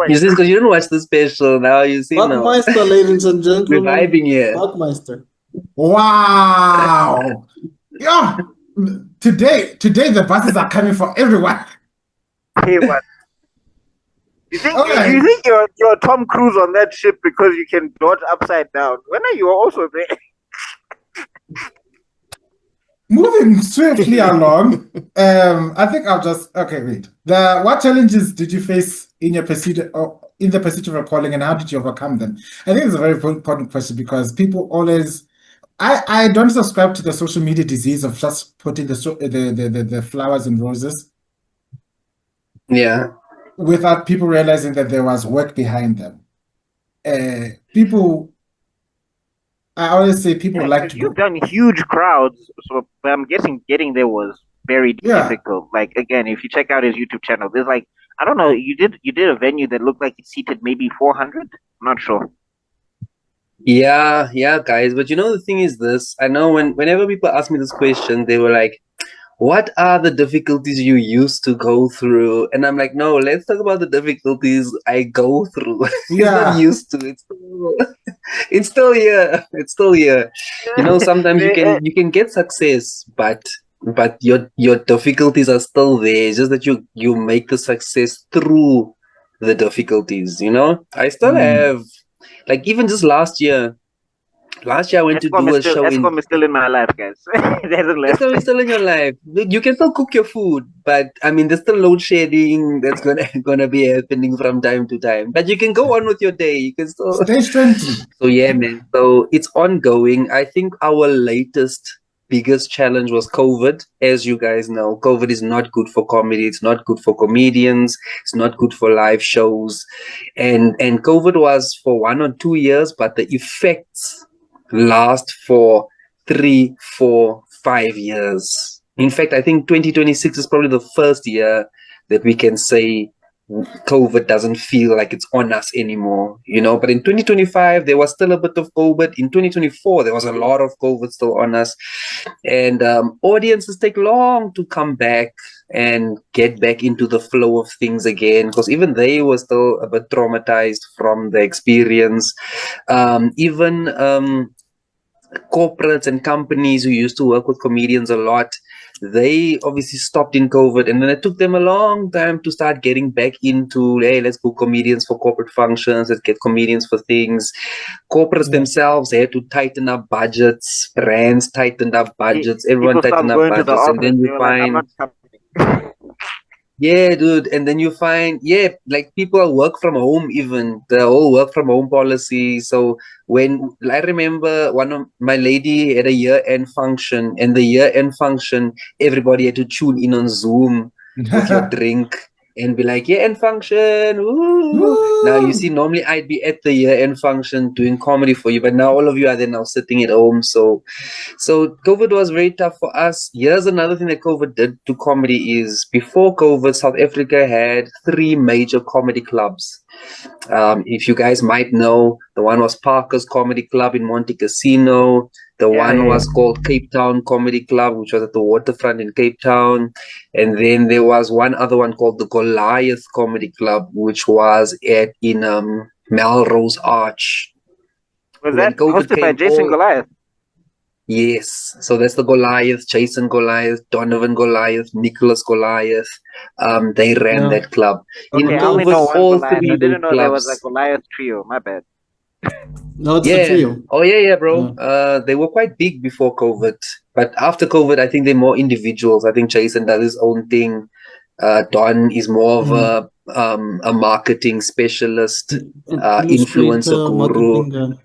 S2: You see, because you didn't watch the special. Now you see now.
S3: BuckMeister, ladies and
S2: We're
S3: gentlemen.
S2: vibing here.
S3: BuckMeister.
S1: Wow. Yeah. Today the buses are coming for everyone.
S5: Hey, man. You think
S1: Okay.
S5: you think you're Tom Cruise on that ship because you can dodge upside down? When are you also there?
S1: Moving swiftly along, I think I'll just wait. What challenges did you face in your pursuit in the pursuit of a calling, and how did you overcome them? I think it's a very important question because people always. I don't subscribe to the social media disease of just putting the flowers and roses.
S2: Yeah.
S1: Without people realizing that there was work behind them. I always say people like to.
S5: You've done huge crowds, so I'm guessing getting there was very difficult. Like, again, if you check out his YouTube channel, there's like, I don't know, you did a venue that looked like it seated maybe 400. I'm not sure.
S2: Yeah, guys. But you know, the thing is this. I know whenever people ask me this question, they were like, what are the difficulties you used to go through? And I'm like, no, let's talk about the difficulties I go through. It's not used to. It's still here. It's still here. You know, sometimes you can get success, but your difficulties are still there. It's just that you make the success through the difficulties. You know, I still have, like, even just last year I went to do a show in...
S5: Escom is still in my life, guys.
S2: Escom is still in your life. You can still cook your food, but I mean, there's still load shedding that's gonna be happening from time to time. But you can go on with your day. You can still
S1: stay strengthy.
S2: So yeah, man. So it's ongoing. I think our biggest challenge was COVID. As you guys know, COVID is not good for comedy. It's not good for comedians. It's not good for live shows. And COVID was for 1 or 2 years, but the effects last for 3, 4, 5 years. In fact, I think 2026 is probably the first year that we can say COVID doesn't feel like it's on us anymore, you know. But in 2025, there was still a bit of COVID. In 2024, there was a lot of COVID still on us. And audiences take long to come back and get back into the flow of things again, because even they were still a bit traumatized from the experience. Even corporates and companies who used to work with comedians a lot, they obviously stopped in COVID, and then it took them a long time to start getting back into, hey, let's book comedians for corporate functions, let's get comedians for things. Corporates themselves had to tighten up budgets, brands tightened up budgets, everyone tightened up budgets, and then you find... Yeah, dude. And then you find, like, people work from home, even the whole work from home policy. So when I remember one of my lady had a year-end function, and the year-end function, everybody had to tune in on Zoom with your drink and be like, year-end function. Woo! Now, you see, normally I'd be at the year-end function doing comedy for you, but now all of you are there now sitting at home. So COVID was very tough for us. Here's another thing that COVID did to comedy is, before COVID, South Africa had 3 major comedy clubs. If you guys might know, the one was Parker's Comedy Club in Monte Casino. The one was called Cape Town Comedy Club, which was at the waterfront in Cape Town. And then there was one other one called the Goliath Comedy Club, which was in Melrose Arch.
S5: Was that hosted by Jason Goliath?
S2: Yes, so that's the Goliath, Jason Goliath, Donovan Goliath, Nicholas Goliath. They ran that club. In
S5: Okay, I only
S2: COVID,
S5: know one
S2: all
S5: Goliath. I
S2: three those
S5: didn't know there was a
S2: clubs.
S5: Goliath trio. My bad.
S3: No, it's a
S2: Yeah.
S3: trio.
S2: Oh yeah, bro. They were quite big before COVID, but after COVID, I think they're more individuals. I think Jason does his own thing. Don is more of a marketing specialist, influencer
S3: Illustrator,
S2: guru.
S3: marketing guy.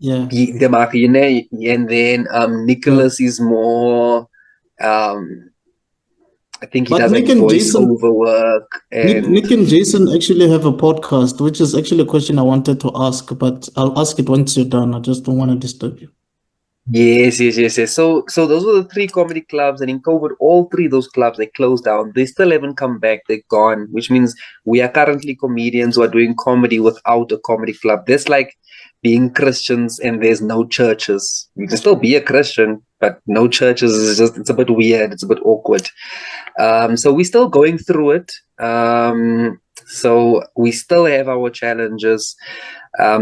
S3: Yeah.
S2: The market, and then Nicholas is more. I think he
S3: But
S2: does like
S3: Nick and Jason,
S2: voiceover work and.
S3: Nick and Jason actually have a podcast, which is actually a question I wanted to ask, but I'll ask it once you're done. I just don't want to disturb you.
S2: Yes. So those were the three comedy clubs, and in COVID, all three of those clubs they closed down. They still haven't come back. They're gone, which means we are currently comedians who are doing comedy without a comedy club. That's like being Christians and there's no churches. You can still be a Christian, but no churches is just it's a bit weird. It's a bit awkward. So we're still going through it. So we still have our challenges.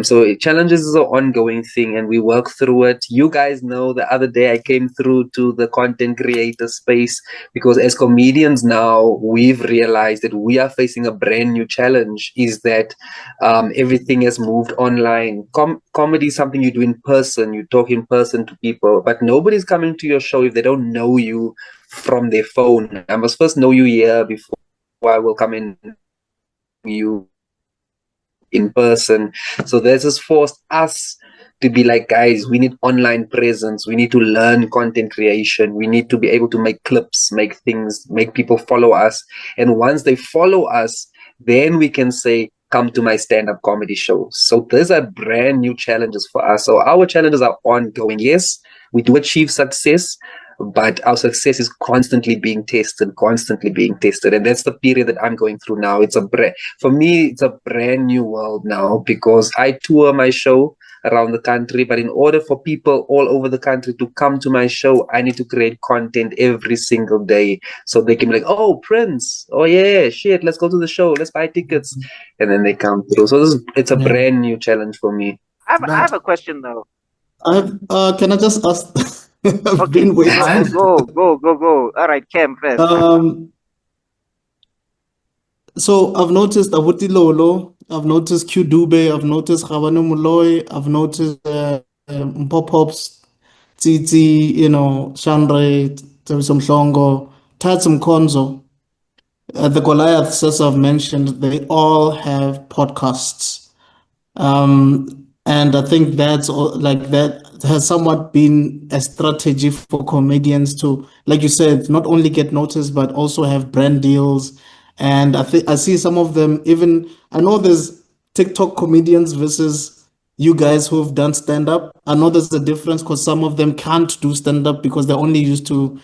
S2: So challenges is an ongoing thing and we work through it. You guys know the other day I came through to the content creator space because as comedians now, we've realized that we are facing a brand new challenge is that everything has moved online. Comedy is something you do in person. You talk in person to people, but nobody's coming to your show if they don't know you from their phone. I must first know you here before I will come in you in person. So this has forced us to be like, guys, we need online presence. We need to learn content creation. We need to be able to make clips, make things, make people follow us. And once they follow us, then we can say, come to my stand-up comedy show. So these are brand new challenges for us. So our challenges are ongoing. Yes, we do achieve success, but our success is constantly being tested. And that's the period that I'm going through now. For me, it's a brand new world now because I tour my show around the country, but in order for people all over the country to come to my show, I need to create content every single day so they can be like, oh, Prince, oh yeah, shit, let's go to the show, let's buy tickets, and then they come through. So it's a brand new challenge for me.
S5: I have a question though.
S3: Can I just ask? I've
S5: Okay,
S3: been waiting.
S5: go. All right, Cam first.
S3: So I've noticed Abuti Lolo, I've noticed Q Dube, I've noticed Khabane Moloi, I've noticed Pop-Pops, Titi, Shandre, Tebisa Mhlongo, Tatsum Konzo. The Goliaths, as I've mentioned, they all have podcasts. And I think that has somewhat been a strategy for comedians to, like you said, not only get noticed, but also have brand deals. And I see some of them even, I know there's TikTok comedians versus you guys who've done stand-up. I know there's a difference because some of them can't do stand-up because they're only used to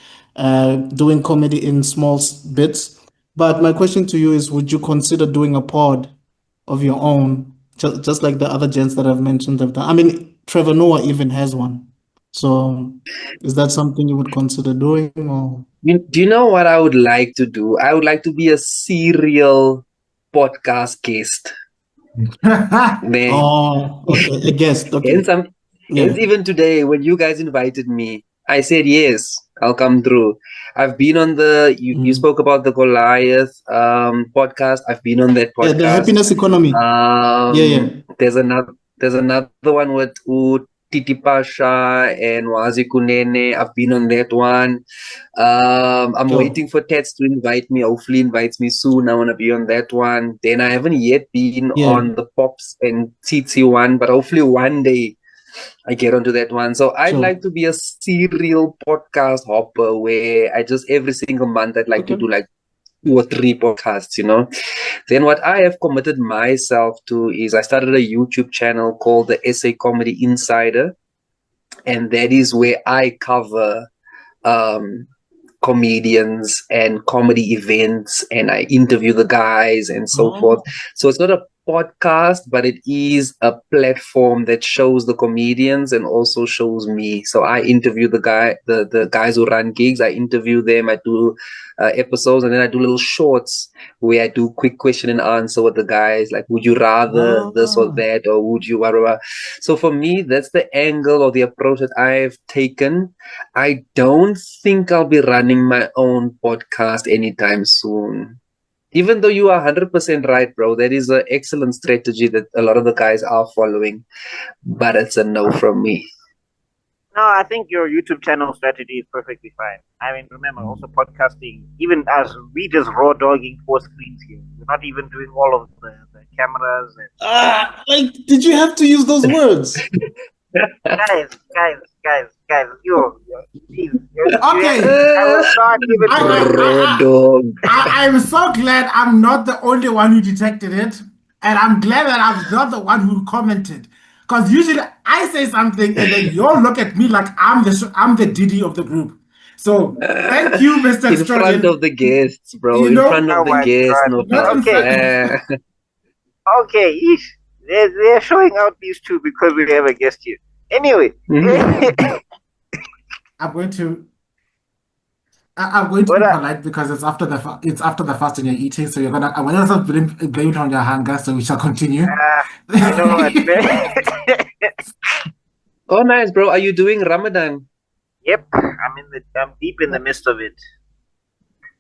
S3: doing comedy in small bits. But my question to you is, would you consider doing a pod of your own, just like the other gents that I've mentioned have done? I mean, Trevor Noah even has one. So is that something you would consider doing? Or
S2: do you know what I would like to do? I would like to be a serial podcast guest.
S3: okay, a guest. Okay.
S2: And even today, when you guys invited me, I said yes, I'll come through. I've been on you spoke about the Goliath podcast. I've been on that podcast.
S3: Yeah, the happiness economy.
S2: There's another one with Titi Pasha and Wazi Kunene. I've been on that one. I'm waiting for Tets to invite me. Hopefully invites me soon. I want to be on that one. Then I haven't yet been on the Pops and Tsitsi one, but hopefully one day I get onto that one. So I'd like to be a serial podcast hopper where I just every single month I'd like to do like 2 or 3 podcasts, Then what I have committed myself to is I started a YouTube channel called the SA Comedy Insider. And that is where I cover comedians and comedy events and I interview the guys and so forth. So it's not a podcast, but it is a platform that shows the comedians and also shows me. So I interview the guys who run gigs. I interview them. I do episodes, and then I do little shorts where I do quick question and answer with the guys. Like, would you rather this or that, or would you? Blah, blah, blah. So for me, that's the angle or the approach that I've taken. I don't think I'll be running my own podcast anytime soon. Even though you are 100% right, bro, that is an excellent strategy that a lot of the guys are following, but it's a no from me.
S5: No, I think your YouTube channel strategy is perfectly fine. I mean, remember, also podcasting, even as we just raw dogging 4 screens here. We're not even doing all of the cameras. And...
S3: like, did you have to use those words?
S5: guys, please.
S1: Okay.
S5: I will start giving
S2: raw dog.
S1: I'm so glad I'm not the only one who detected it, and I'm glad that I'm not the one who commented. Because usually I say something and then you all look at me like I'm the Diddy of the group. So thank you, Mr.
S2: In front of the guests, bro.
S1: You know,
S2: in front of the guests. No,
S5: okay, they're showing out these two because we have a guest here. Anyway,
S1: I'm going to be polite because it's after the fast and you're eating, so I'm gonna blame it on your hunger. So we shall continue.
S5: You know what?
S2: Oh, nice, bro. Are you doing Ramadan?
S5: Yep, I'm deep in the midst of it.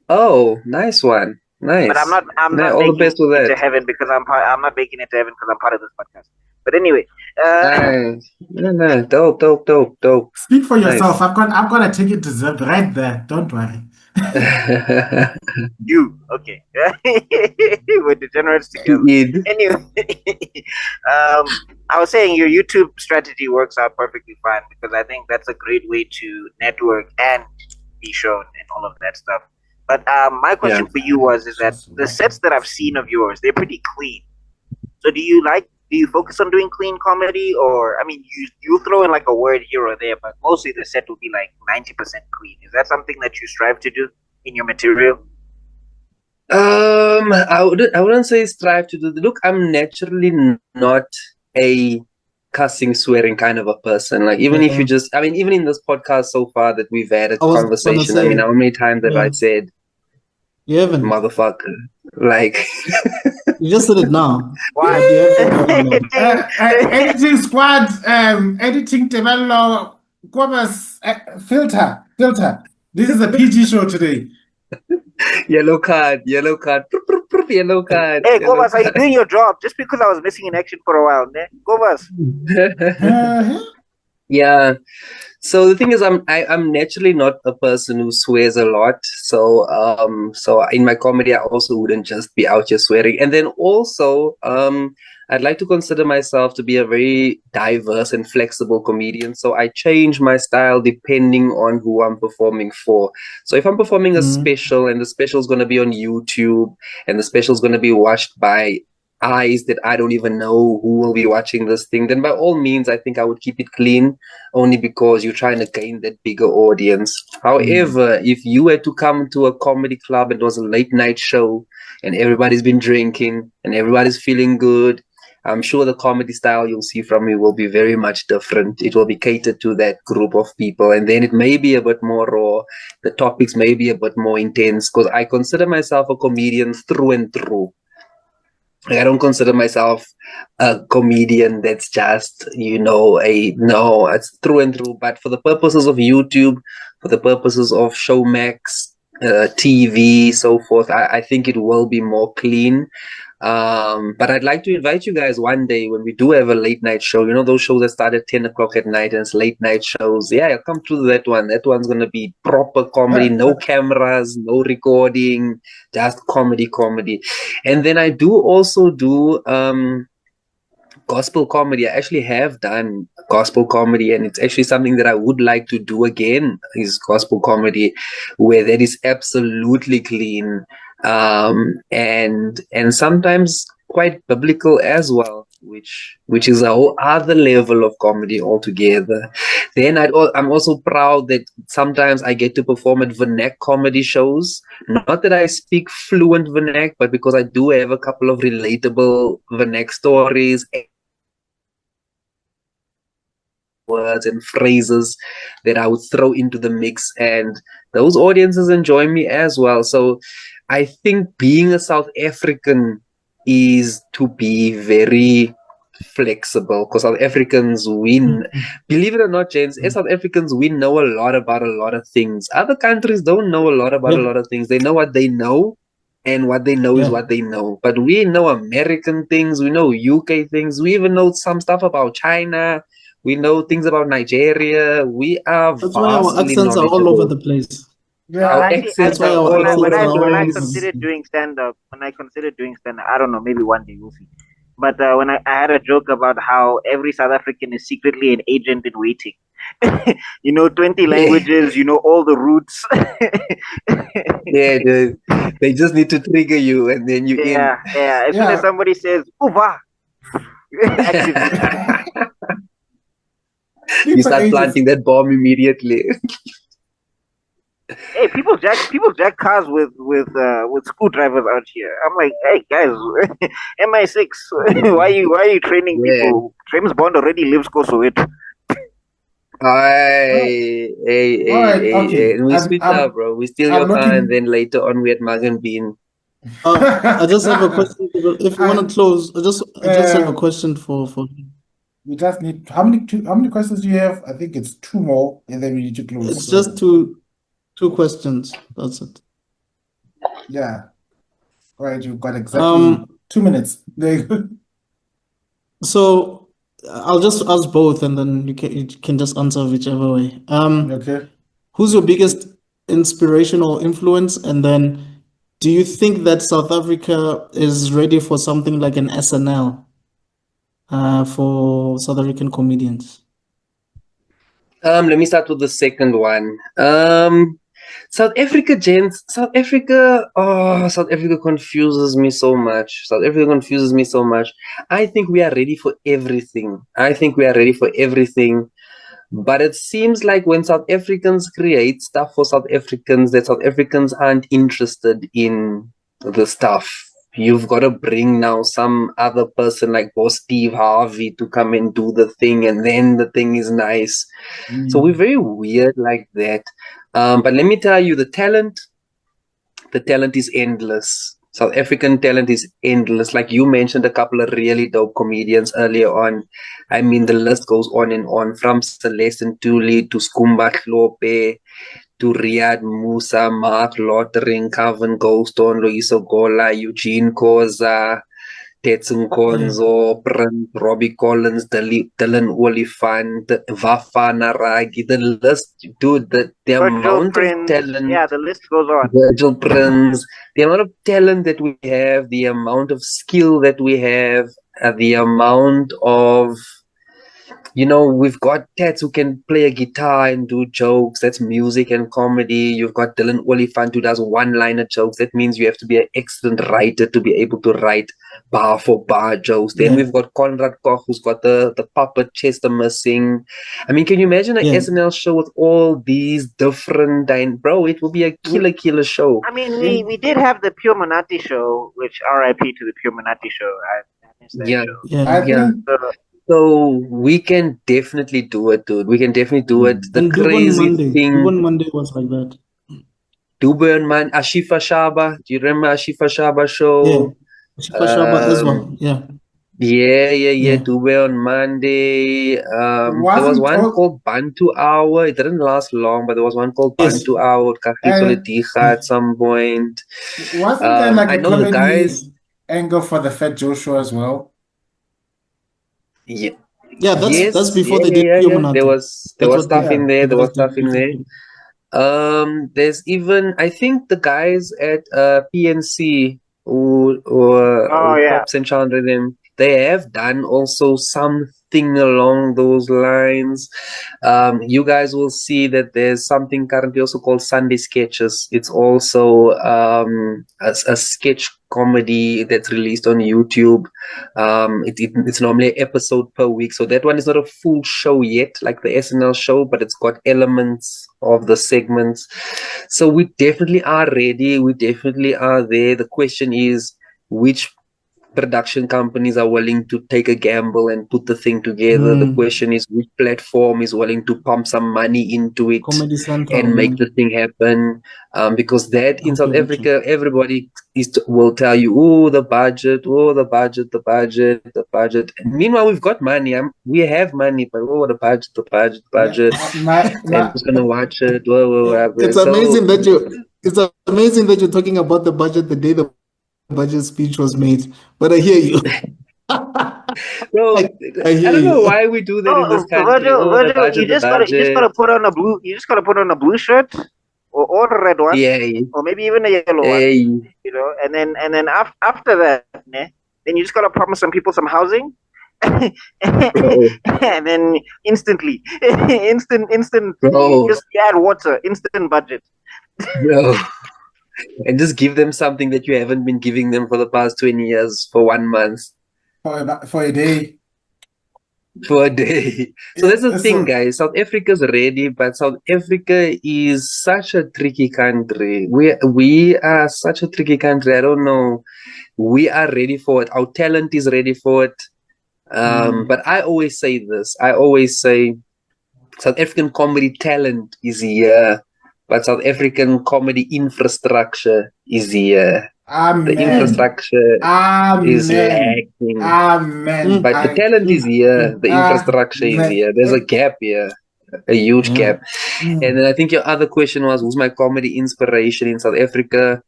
S2: Oh, nice one. Nice.
S5: But I'm not
S2: all the best with that.
S5: To heaven because I'm not making it to heaven because I'm part of this podcast. But anyway,
S2: nice. No, dope.
S1: Speak for yourself. Nice. I'm gonna take it deserved right there. Don't worry.
S5: You okay? We're degenerates together. Anyway, I was saying your YouTube strategy works out perfectly fine because I think that's a great way to network and be shown and all of that stuff. But my question for you is that the sets that I've seen of yours, they're pretty clean. So do you focus on doing clean comedy, or I mean, you throw in like a word here or there, but mostly the set will be like 90% clean. Is that something that you strive to do in your material?
S2: I wouldn't say strive to do. Look, I'm naturally not a cussing, swearing kind of a person. Like even if you just, I mean, even in this podcast so far that we've had a conversation, I mean, how many times have I said,
S3: you haven't,
S2: motherfucker? Like,
S3: you just did it now.
S5: Why?
S1: Editing squad, editing tebello.khala filter. This is a PG show today.
S2: Yellow card. Yellow card.
S5: Hey, Govas, are you doing your job? Just because I was missing in action for a while, man. Govas.
S2: Yeah. So the thing is, I'm naturally not a person who swears a lot. So in my comedy, I also wouldn't just be out here swearing. And then also, I'd like to consider myself to be a very diverse and flexible comedian. So I change my style depending on who I'm performing for. So if I'm performing a special and the special is going to be on YouTube and the special is going to be watched by eyes that I don't even know who will be watching this thing, then by all means, I think I would keep it clean only because you're trying to gain that bigger audience. However, if you were to come to a comedy club and it was a late night show and everybody's been drinking and everybody's feeling good, I'm sure the comedy style you'll see from me will be very much different. It will be catered to that group of people. And then it may be a bit more raw. The topics may be a bit more intense because I consider myself a comedian through and through. I don't consider myself a comedian that's just, it's through and through. But for the purposes of YouTube, for the purposes of Showmax, TV, so forth, I think it will be more clean. But I'd like to invite you guys one day when we do have a late night show. You know, those shows that start at 10 o'clock at night and it's late night shows. Yeah, come through that one. That one's going to be proper comedy, no cameras, no recording, just comedy. And then I do also do gospel comedy. I actually have done gospel comedy, and it's actually something that I would like to do again, is gospel comedy, where that is absolutely clean. And sometimes quite biblical as well. which is a whole other level of comedy altogether. Then I'm also proud that sometimes I get to perform at Vernac comedy shows. Not that I speak fluent Vernac, but because I do have a couple of relatable Vernac stories, words and phrases that I would throw into the mix, and those audiences enjoy me as well. So I think being a South African is to be very flexible, because South Africans believe it or not, James, as South Africans, we know a lot about a lot of things. Other countries don't know a lot about a lot of things. They know what they know, and what they know is what they know. But we know American things, we know UK things, we even know some stuff about China, we know things about Nigeria. We are
S3: That's why our accents are all over the place.
S1: Yeah,
S2: our
S5: Actually,
S2: accents
S3: why
S2: are
S3: our
S2: all
S3: accents
S2: over
S5: when
S3: are
S2: the
S5: I
S3: all
S2: place.
S5: considered doing stand up, I don't know, maybe one day we'll see. But when I had a joke about how every South African is secretly an agent in waiting. 20 languages, all the roots.
S2: Yeah, they just need to trigger you, and then you
S5: Yeah. As soon as somebody says "Uva," activate.
S2: You start planting that bomb immediately.
S5: Hey, people jack cars with screwdrivers out here. I'm like, hey guys, MI6, why are you training people? James Bond already lives close to it.
S2: Hey,
S1: okay.
S2: we switch up, bro. We steal your car, and then later on we had Mug and Bean.
S3: I just have a question. If you want to close, I just have a question for.
S1: We just need how many questions do you have? I think it's two more, and then we need to close.
S3: It's just two questions. That's it.
S1: Yeah. All right, you've got exactly 2 minutes. There you go.
S3: So I'll just ask both, and then you can just answer whichever way.
S1: Okay.
S3: Who's your biggest inspiration or influence? And then, do you think that South Africa is ready for something like an SNL for South African comedians?
S2: Let me start with the second one. South Africa, gents. South Africa confuses me so much. I think we are ready for everything. But it seems like when South Africans create stuff for South Africans, that South Africans aren't interested in the stuff. You've got to bring now some other person like Boss Steve Harvey to come and do the thing, and then the thing is nice. So we're very weird like that. But let me tell you, the talent is endless. South African talent is endless. Like you mentioned a couple of really dope comedians earlier on. I mean, the list goes on and on, from Celeste Ntuli to Skumba Hlope to Riyad Musa, Mark Lottering, Calvin Goldstone, Loiso Gola, Eugene Koza, Tetsun Konzo, Prince, Robbie Collins, Dylan Oliphant, Vafana Ragi, the list, dude, the amount of talent.
S5: Yeah, the list goes on.
S2: Virgil Prince, the amount of talent that we have, the amount of skill that we have, the amount of, we've got Tats who can play a guitar and do jokes. That's music and comedy. You've got Dylan Oliphant who does one-liner jokes. That means you have to be an excellent writer to be able to write bar for bar jokes. Then we've got Conrad Koch who's got the puppet Chester Missing. I mean, can you imagine an SNL show with all these different bro, it will be a killer show.
S5: I mean, we did have the Pure Monati show, which RIP to the Pure Monati show. I missed that show.
S2: So we can definitely do it, dude. We can definitely do it. The
S3: and
S2: crazy thing.
S3: Dubon Monday was like that.
S2: Dubon Man, Ashifa Shaba. Do you remember Ashifa Shaba show?
S3: Yeah, Ashifa Shaba as well.
S2: Yeah. Dubai on Monday. There was one called Bantu Hour. It didn't last long, but there was one called Bantu Hour. At some point.
S1: Wasn't there like a comedy angle for the Fat Joe show as well?
S2: Yeah,
S3: that's before they did Pure Monati.
S2: There was stuff in there. There's even, I think, the guys at PNC who Pops and Chandra them. they have done also something along those lines. You guys will see that there's something currently also called Sunday Sketches. It's also a sketch comedy that's released on YouTube. It's normally an episode per week, so that one is not a full show yet, like the SNL show, but it's got elements of the segments. So we definitely are ready. We definitely are there. The question is, which production companies are willing to take a gamble and put the thing together? The question is, which platform is willing to pump some money into it
S3: Comedy Central,
S2: and make the thing happen? Because that in South
S3: Okay,
S2: Africa, everybody will tell you, oh, the budget, the budget. And meanwhile, we've got money. We have money, but oh, the budget. And who's gonna watch it?
S3: It's amazing that you're talking about the budget the day the budget speech was made. But I hear you.
S2: Bro,
S3: I
S2: I
S3: hear
S2: don't know
S3: you.
S2: why we do that in this country.
S5: Virgil,
S2: Oh, the budget,
S5: you just gotta put on a blue. You just gotta put on a blue shirt or a red one,
S2: Yeah.
S5: or maybe even a yellow
S2: Hey.
S5: one. You know, and then after that, then you just gotta promise some people some housing. And then instantly,
S2: Bro.
S5: just add water, instant budget.
S2: Bro. And just give them something that you haven't been giving them for the past 20 years for 1 month.
S1: For a day.
S2: For a day. So that's the
S1: Yeah,
S2: thing,
S1: so-
S2: guys. South Africa's ready, but South Africa is such a tricky country. We are such a tricky country. I don't know. We are ready for it. Our talent is ready for it. But I always say this. I always say South African comedy talent is here, but South African comedy infrastructure is here.
S1: Amen.
S2: The infrastructure is lacking.
S1: Amen.
S2: But the talent is here. The infrastructure is here. There's a gap here. A huge gap. And then I think your other question was, who's my comedy inspiration in South Africa?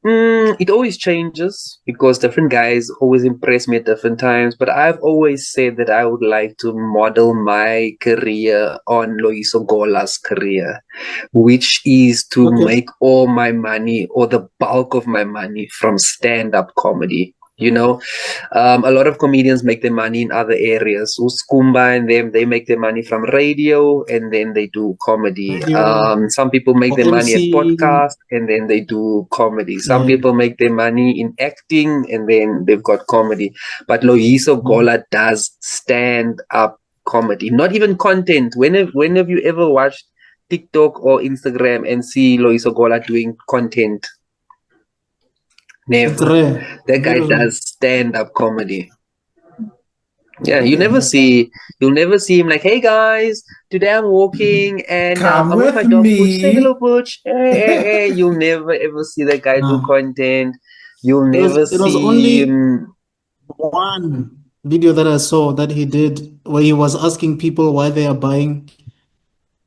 S2: It always changes because different guys always impress me at different times. But I've always said that I would like to model my career on Loyiso Gola's career, which is to make all my money or the bulk of my money from stand-up comedy. You know, a lot of comedians make their money in other areas. Uskumba and them, they make their money from radio and then they do comedy. Some people make their money at podcast and then they do comedy. Some people make their money in acting and then they've got comedy. But Loyiso Gola does stand-up comedy, not even content. When have you ever watched TikTok or Instagram and see Loyiso Gola doing content? Never. That guy does stand-up comedy. Yeah, you'll never see him like, hey guys, today I'm walking and I'm with my dog Butch. Say hello, Butch. Hey. You'll never ever see that guy do content. You'll never see him. It was only
S3: one video that I saw that he did where he was asking people why they are buying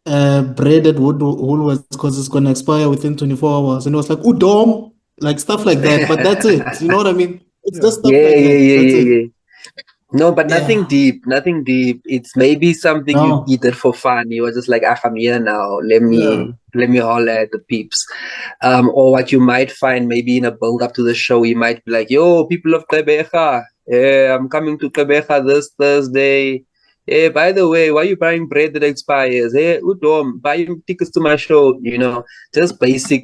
S3: bread at Woolworths because it's gonna expire within 24 hours. And it was like, udom. Like stuff like that, but that's it. You know what I mean? It's just stuff like that.
S2: Yeah. No, but nothing deep. It's maybe something you eat it for fun. You were just like, I'm here now. Let me holler at the peeps. Or what you might find maybe in a build up to the show, you might be like, yo, people of Tebecha, I'm coming to Tebecha this Thursday. Hey, by the way, why are you buying bread that expires? Hey, Udom, buy tickets to my show. You know, just basic.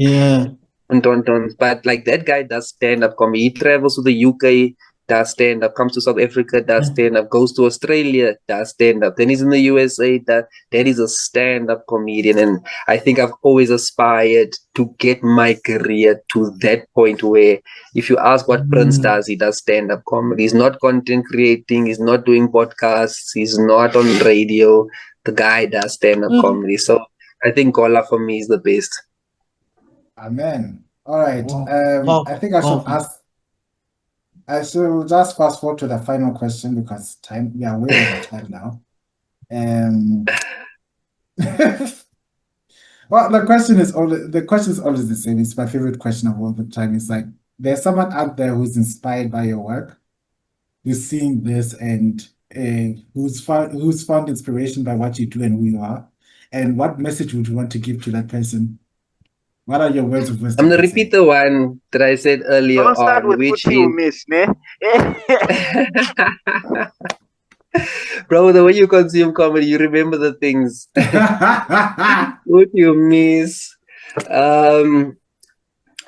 S2: But like that guy does stand-up comedy. He travels to the UK, does stand-up, comes to South Africa, does stand-up, goes to Australia, does stand-up. Then he's in the USA, that is a stand-up comedian. And I think I've always aspired to get my career to that point where if you ask what Prins does, he does stand-up comedy. He's not content creating, he's not doing podcasts, he's not on radio. The guy does stand-up comedy. So I think Gola for me is the best.
S1: Amen. All right. I think I should just fast forward to the final question because we are way over time now. Well, the question is always the same. It's my favorite question of all the time. It's like there's someone out there who's inspired by your work, who's seeing this and who's found inspiration by what you do and who you are. And what message would you want to give to that person? What are your words of
S2: I'm
S1: wisdom?
S2: gonna repeat the one that I said earlier
S5: Don't start
S2: on,
S5: with
S2: which
S5: what you
S2: is
S5: miss, ne?
S2: bro, the way you consume comedy, you remember the things. What you miss.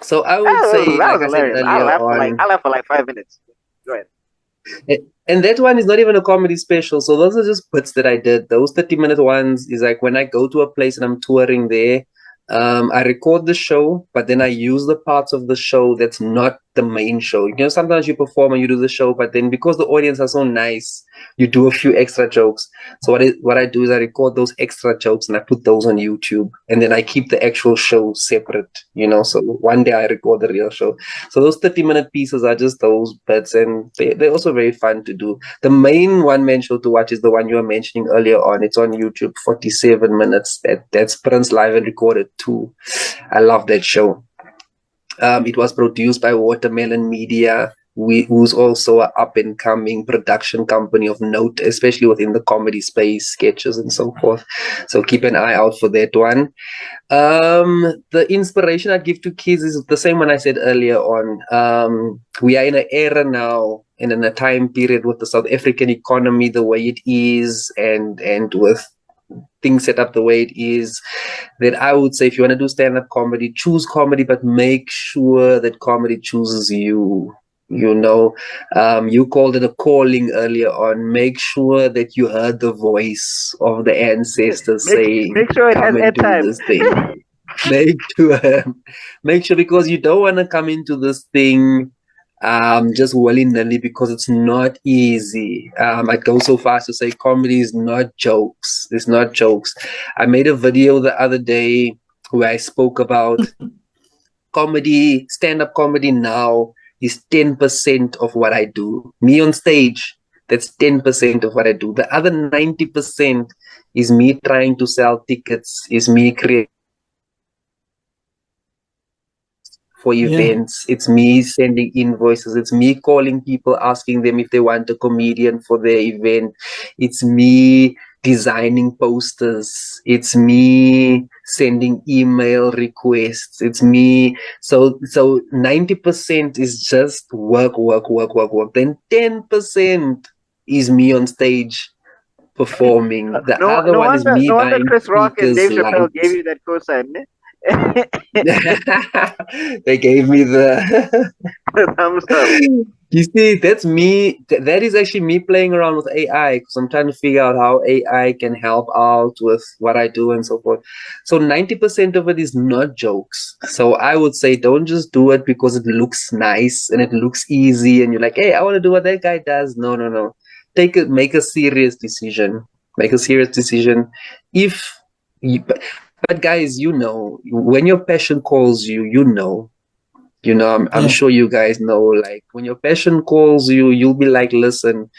S2: So I would say,
S5: That
S2: like
S5: was
S2: I said
S5: hilarious.
S2: earlier on,
S5: I laughed for like 5 minutes. Go ahead.
S2: and that one is not even a comedy special. So those are just bits that I did. Those 30-minute ones is like when I go to a place and I'm touring there, I record the show, but then I use the parts of the show that's not the main show. You know, sometimes you perform and you do the show, but then because the audience are so nice, you do a few extra jokes. So what I do is I record those extra jokes and I put those on YouTube, and then I keep the actual show separate. You know, so one day I record the real show. So those 30-minute pieces are just those bits, and they're also very fun to do. The main one-man show to watch is the one you were mentioning earlier on. It's on YouTube, 47 minutes. That's Prince live and recorded too. I love that show. It was produced by Watermelon Media, who's also an up-and-coming production company of note, especially within the comedy space, sketches and so forth. So keep an eye out for that one. The inspiration I give to kids is the same one I said earlier on. We are in an era now and in a time period with the South African economy the way it is, and with things set up the way it is, that I would say if you want to do stand-up comedy, choose comedy, but make sure that comedy chooses you. You know, you called it a calling earlier on. Make sure that you heard the voice of the ancestors saying,
S5: make sure it has
S2: come and do
S5: airtime.
S2: this thing. Make sure, because you don't want to come into this thing just willy-nilly, because it's not easy. I'd go so far as to say comedy is not jokes. It's not jokes. I made a video the other day where I spoke about comedy, stand-up comedy now is 10% of what I do. Me on stage, that's 10% of what I do. The other 90% is me trying to sell tickets, is me creating for events. It's me sending invoices. It's me calling people, asking them if they want a comedian for their event. It's me designing posters. It's me sending email requests. It's me. So 90% is just work. Then 10% is me on stage performing. The other one is me
S5: no wonder
S2: buying
S5: Chris Rock and Dave
S2: speakers,
S5: Chappelle gave
S2: lights.
S5: you that cosign, ne?
S2: They gave me the
S5: thumbs up.
S2: You see, that's me. That is actually me playing around with AI, because I'm trying to figure out how AI can help out with what I do and so forth. So 90% of it is not jokes. So I would say don't just do it because it looks nice and it looks easy and you're like, hey, I want to do what that guy does. No. Make a serious decision. Make a serious decision. But guys, you know, when your passion calls you, you know, I'm sure you guys know, like when your passion calls you, you'll be like, listen,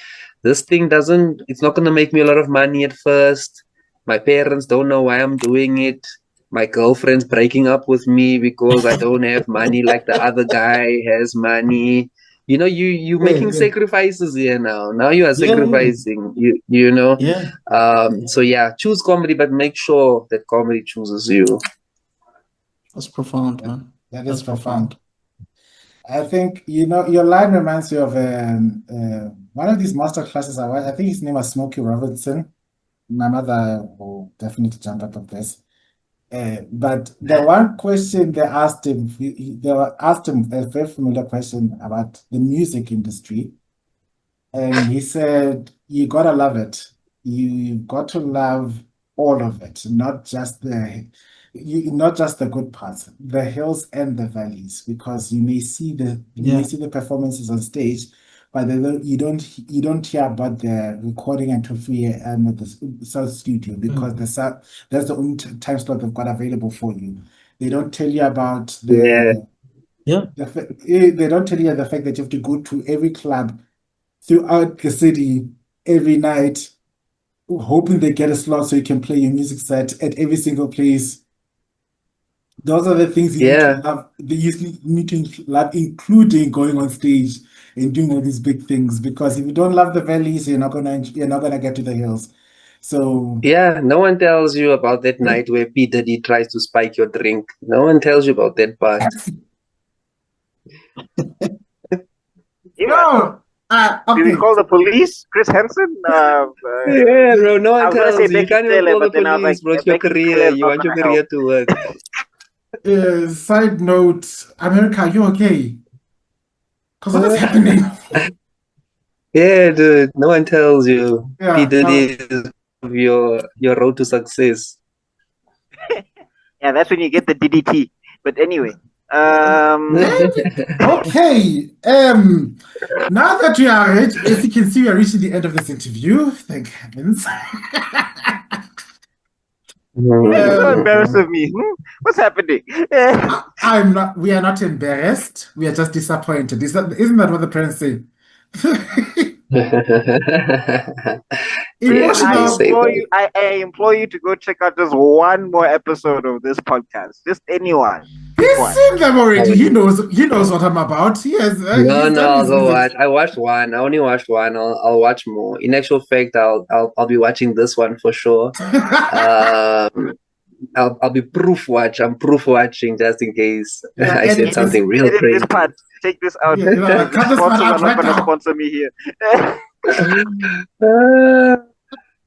S2: this thing it's not going to make me a lot of money at first. My parents don't know why I'm doing it. My girlfriend's breaking up with me because I don't have money like the other guy has money. You know, you making sacrifices here now. Now you are sacrificing, you know. So yeah, choose comedy, but make sure that comedy chooses you.
S3: That's profound, man.
S1: That is profound. I think, you know, your line reminds me of one of these master classes I watched. I think his name was Smokey Robertson. My mother will definitely jump out of this. But the one question they asked him, they asked him a very familiar question about the music industry. And he said, you gotta love it. You've got to love all of it, not just the good parts, the hills and the valleys, because you may see the performances on stage, but you don't hear about the recording until 3 a.m. at the sound studio, because that's the only time slot they've got available for you. They don't tell you about they don't tell you the fact that you have to go to every club throughout the city every night, hoping they get a slot so you can play your music set at every single place. Those are the things you need to love. You need to love, including going on stage and doing all these big things. Because if you don't love the valleys, you're not gonna get to the hills. So
S2: yeah, no one tells you about that night where P. Diddy tries to spike your drink. No one tells you about that part.
S1: no,
S5: Did we
S1: okay.
S5: call the police? Chris Hansen?
S2: Yeah, bro, no
S5: I
S2: one
S5: was gonna
S2: tells
S5: say
S2: you. You
S5: Becky
S2: can't even
S5: Taylor,
S2: call the
S5: but then I was
S2: police,
S5: like,
S2: bro. It's your
S5: Becky
S2: career.
S5: Taylor's
S2: You
S5: not
S2: want your
S5: gonna
S2: career
S5: help.
S2: to work.
S1: Side note, America, are you okay? Because what is happening?
S2: Yeah, dude. No one tells you. P.
S1: Yeah,
S2: Diddy is your road to success.
S5: Yeah, that's when you get the DDT. But anyway,
S1: okay. Now that we are ready, as you can see, we are reaching the end of this interview. Thank heavens.
S5: you're so embarrassed of me. What's happening?
S1: I'm not. We are not embarrassed. We are just disappointed. Isn't that what the parents say?
S2: Yeah, they do
S1: Emotional.
S2: say that.
S5: I implore you to go check out just one more episode of this podcast. Just anyone. Pick
S1: He's
S5: one.
S1: seen them already. He knows what I'm about. He has.
S2: No,
S1: He's
S2: no,
S1: done
S2: I'll
S1: his
S2: go
S1: research.
S2: watch. I watched one. I only watched one. I'll watch more. In actual fact, I'll be watching this one for sure. I'll be proof watch. I'm proof watching just in case
S1: Yeah,
S2: I said something real
S5: Edit
S2: crazy.
S5: this part. Take this out.
S1: Yeah,
S5: The
S1: cut this part
S5: sponsors
S1: out
S5: are not
S1: right
S5: going to
S1: now.
S5: sponsor me here.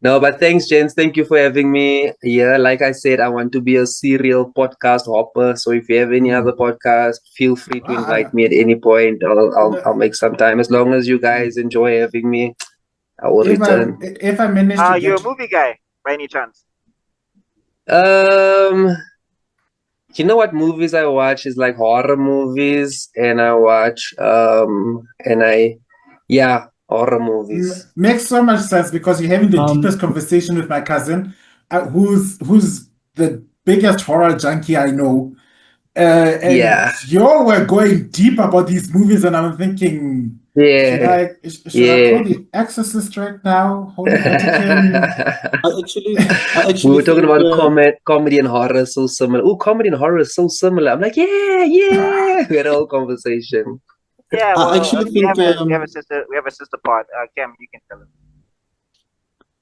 S2: No, but thanks, Jens. Thank you for having me. Yeah, like I said, I want to be a serial podcast hopper. So if you have any other podcast, feel free to invite me at any point. I'll make some time. As long as you guys enjoy having me, I will return.
S1: If I manage to
S5: You're
S1: get
S5: a movie guy by any chance?
S2: You know what movies I watch is like horror movies, and I watch horror movies.
S1: makes so much sense because you're having the deepest conversation with my cousin, who's the biggest horror junkie I know. And
S2: Yeah.
S1: y'all were going deep about these movies, and I'm thinking, should I call the Exorcist right now? Holy Vatican.
S3: I actually
S2: We were talking
S3: think,
S2: about comedy and horror so similar. Oh, comedy and horror is so similar. I'm like, yeah. We had a whole conversation.
S5: Yeah, well,
S3: I actually think
S5: we have a sister part. Cam, you can tell him.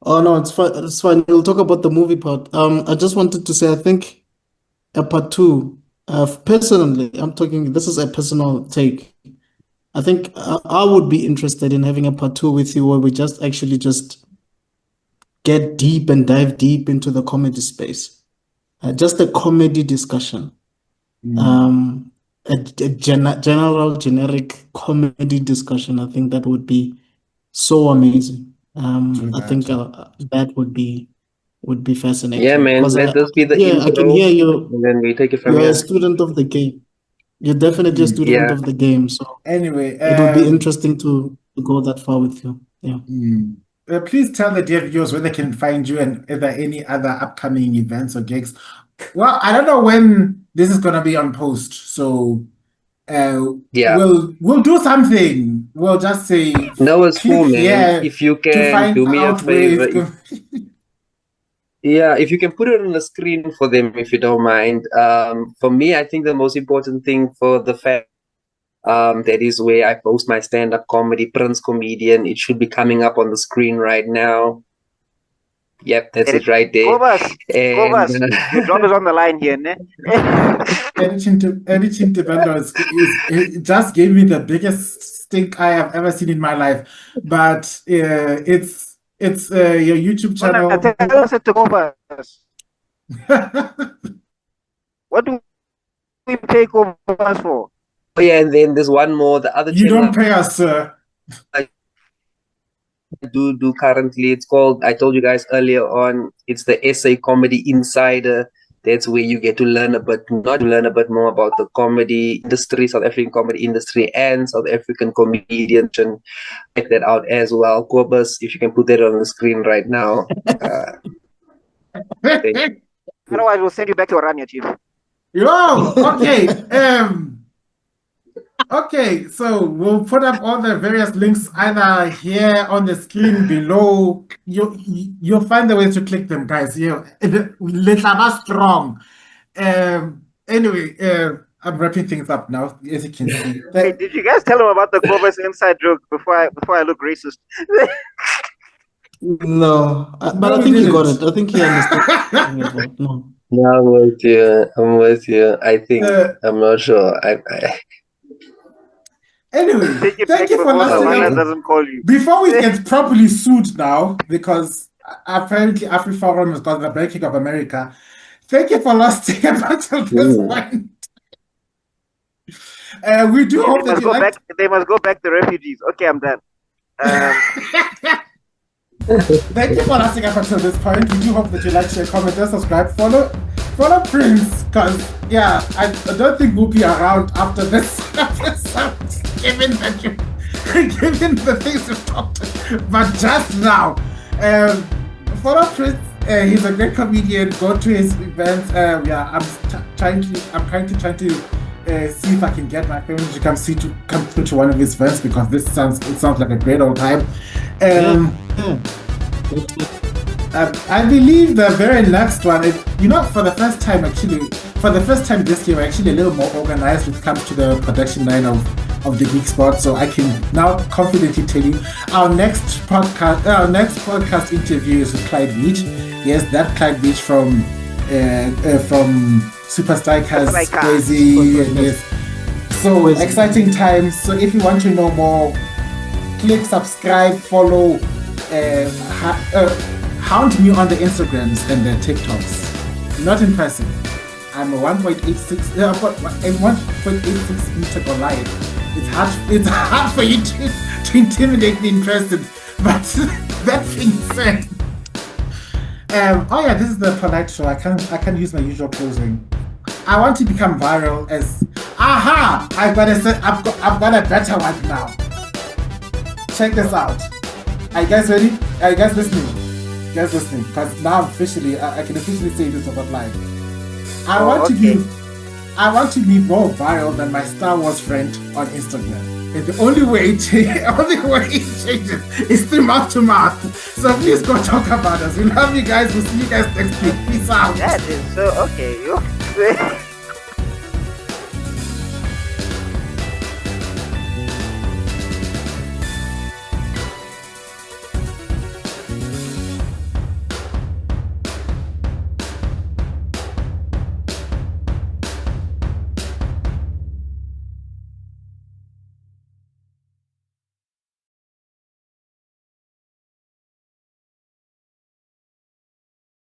S3: Oh no, it's fine. It's fine. We'll talk about the movie part. I just wanted to say, I think a part two. Personally, I'm talking. This is a personal take. I think I would be interested in having a part two with you, where we just actually just get deep and dive deep into the comedy space. Just a comedy discussion. A generic comedy discussion. I think that would be so amazing. I think that would be fascinating.
S2: Yeah, man. Let this be the intro.
S3: I can hear you.
S2: And then we take it from
S3: You're
S2: here.
S3: a student of the game. You're definitely a student of the game. So
S1: anyway,
S3: it would be interesting to go that far with you. Yeah.
S1: Please tell the dear viewers where they can find you and if there are any other upcoming events or gigs. Well, I don't know when this is gonna be on post, so we'll do something. We'll just say
S2: no, it's cool, man. If you can do me a favor. Yeah, if you can put it on the screen for them, if you don't mind. For me, I think the most important thing for the fact that is where I post my stand-up comedy, Prins Comedian. It should be coming up on the screen right now. Yep, that's it right there.
S5: Kobas, your job is on the line here, ne?
S1: Editing tebello it just gave me the biggest stink I have ever seen in my life. But it's your YouTube channel.
S5: Tell us to Kobas. What do we pay Kobas for?
S2: Oh yeah, and then there's one more. The other
S1: you don't pay us, sir.
S2: I do currently. It's called, I told you guys earlier on, it's the SA Comedy Insider. That's where you get to learn a bit more about the comedy industry, South African comedy industry, and South African comedians. And check that out as well. Kobus, if you can put that on the screen right now.
S5: Otherwise, we'll send you back to Orania, Chief.
S1: Yo, okay. Okay, so we'll put up all the various links either here on the screen below. You'll find the ways to click them, guys. Let's strong. Anyway, I'm wrapping things up now, as you can see.
S5: Wait, did you guys tell him about the Kobas inside joke before I look racist?
S3: No, but
S1: No,
S3: I
S1: we
S3: think he
S1: didn't.
S3: got it. I think he understood what I'm talking about. No.
S2: No, I'm with you. I'm with you. I think I'm not sure.
S1: Anyway,
S5: Take it
S1: thank
S5: back
S1: you for
S5: before
S1: listening.
S5: Savannah
S2: okay.
S5: doesn't call you.
S1: Before we get properly sued now, because apparently AfriForum has got the Banking of America. Thank you for listening up until this point. We do hope that you liked.
S5: They must go back to refugees. Okay, I'm done.
S1: Thank you for listening up until this point. We do hope that you like, share, comment, and subscribe. Follow Prince, because yeah, I don't think we'll be around after this episode, given the things we've talked about. But just now, follow Prince. He's a great comedian. Go to his events. Yeah, I'm currently trying to see if I can get my family to come through to one of his events, because it sounds like a great old time. I believe the very next one, for the first time this year, we're actually a little more organized when it comes to the production line of the GEEK SPOT. So I can now confidently tell you our next podcast interview is with Clyde Beach. Yes, that Clyde Beach from Super Strikers, Crazy, and yes. So exciting times. So if you want to know more, click subscribe, follow, hound me on the Instagrams and the TikToks. Not in person. I'm a 1.86 meter Goliath. It's hard for you to intimidate me in person. But that being said, this is the polite show. I can't use my usual closing. I want to become viral as I've got a better one now. Check this out. Are you guys ready? Are you guys listening? Because now I can officially say this about live. I want to be more viral than my Star Wars friend on Instagram. And the only way it changes is through mouth to mouth. So please go talk about us. We love you guys. We'll see you guys next week. Peace out.
S5: That is so okay.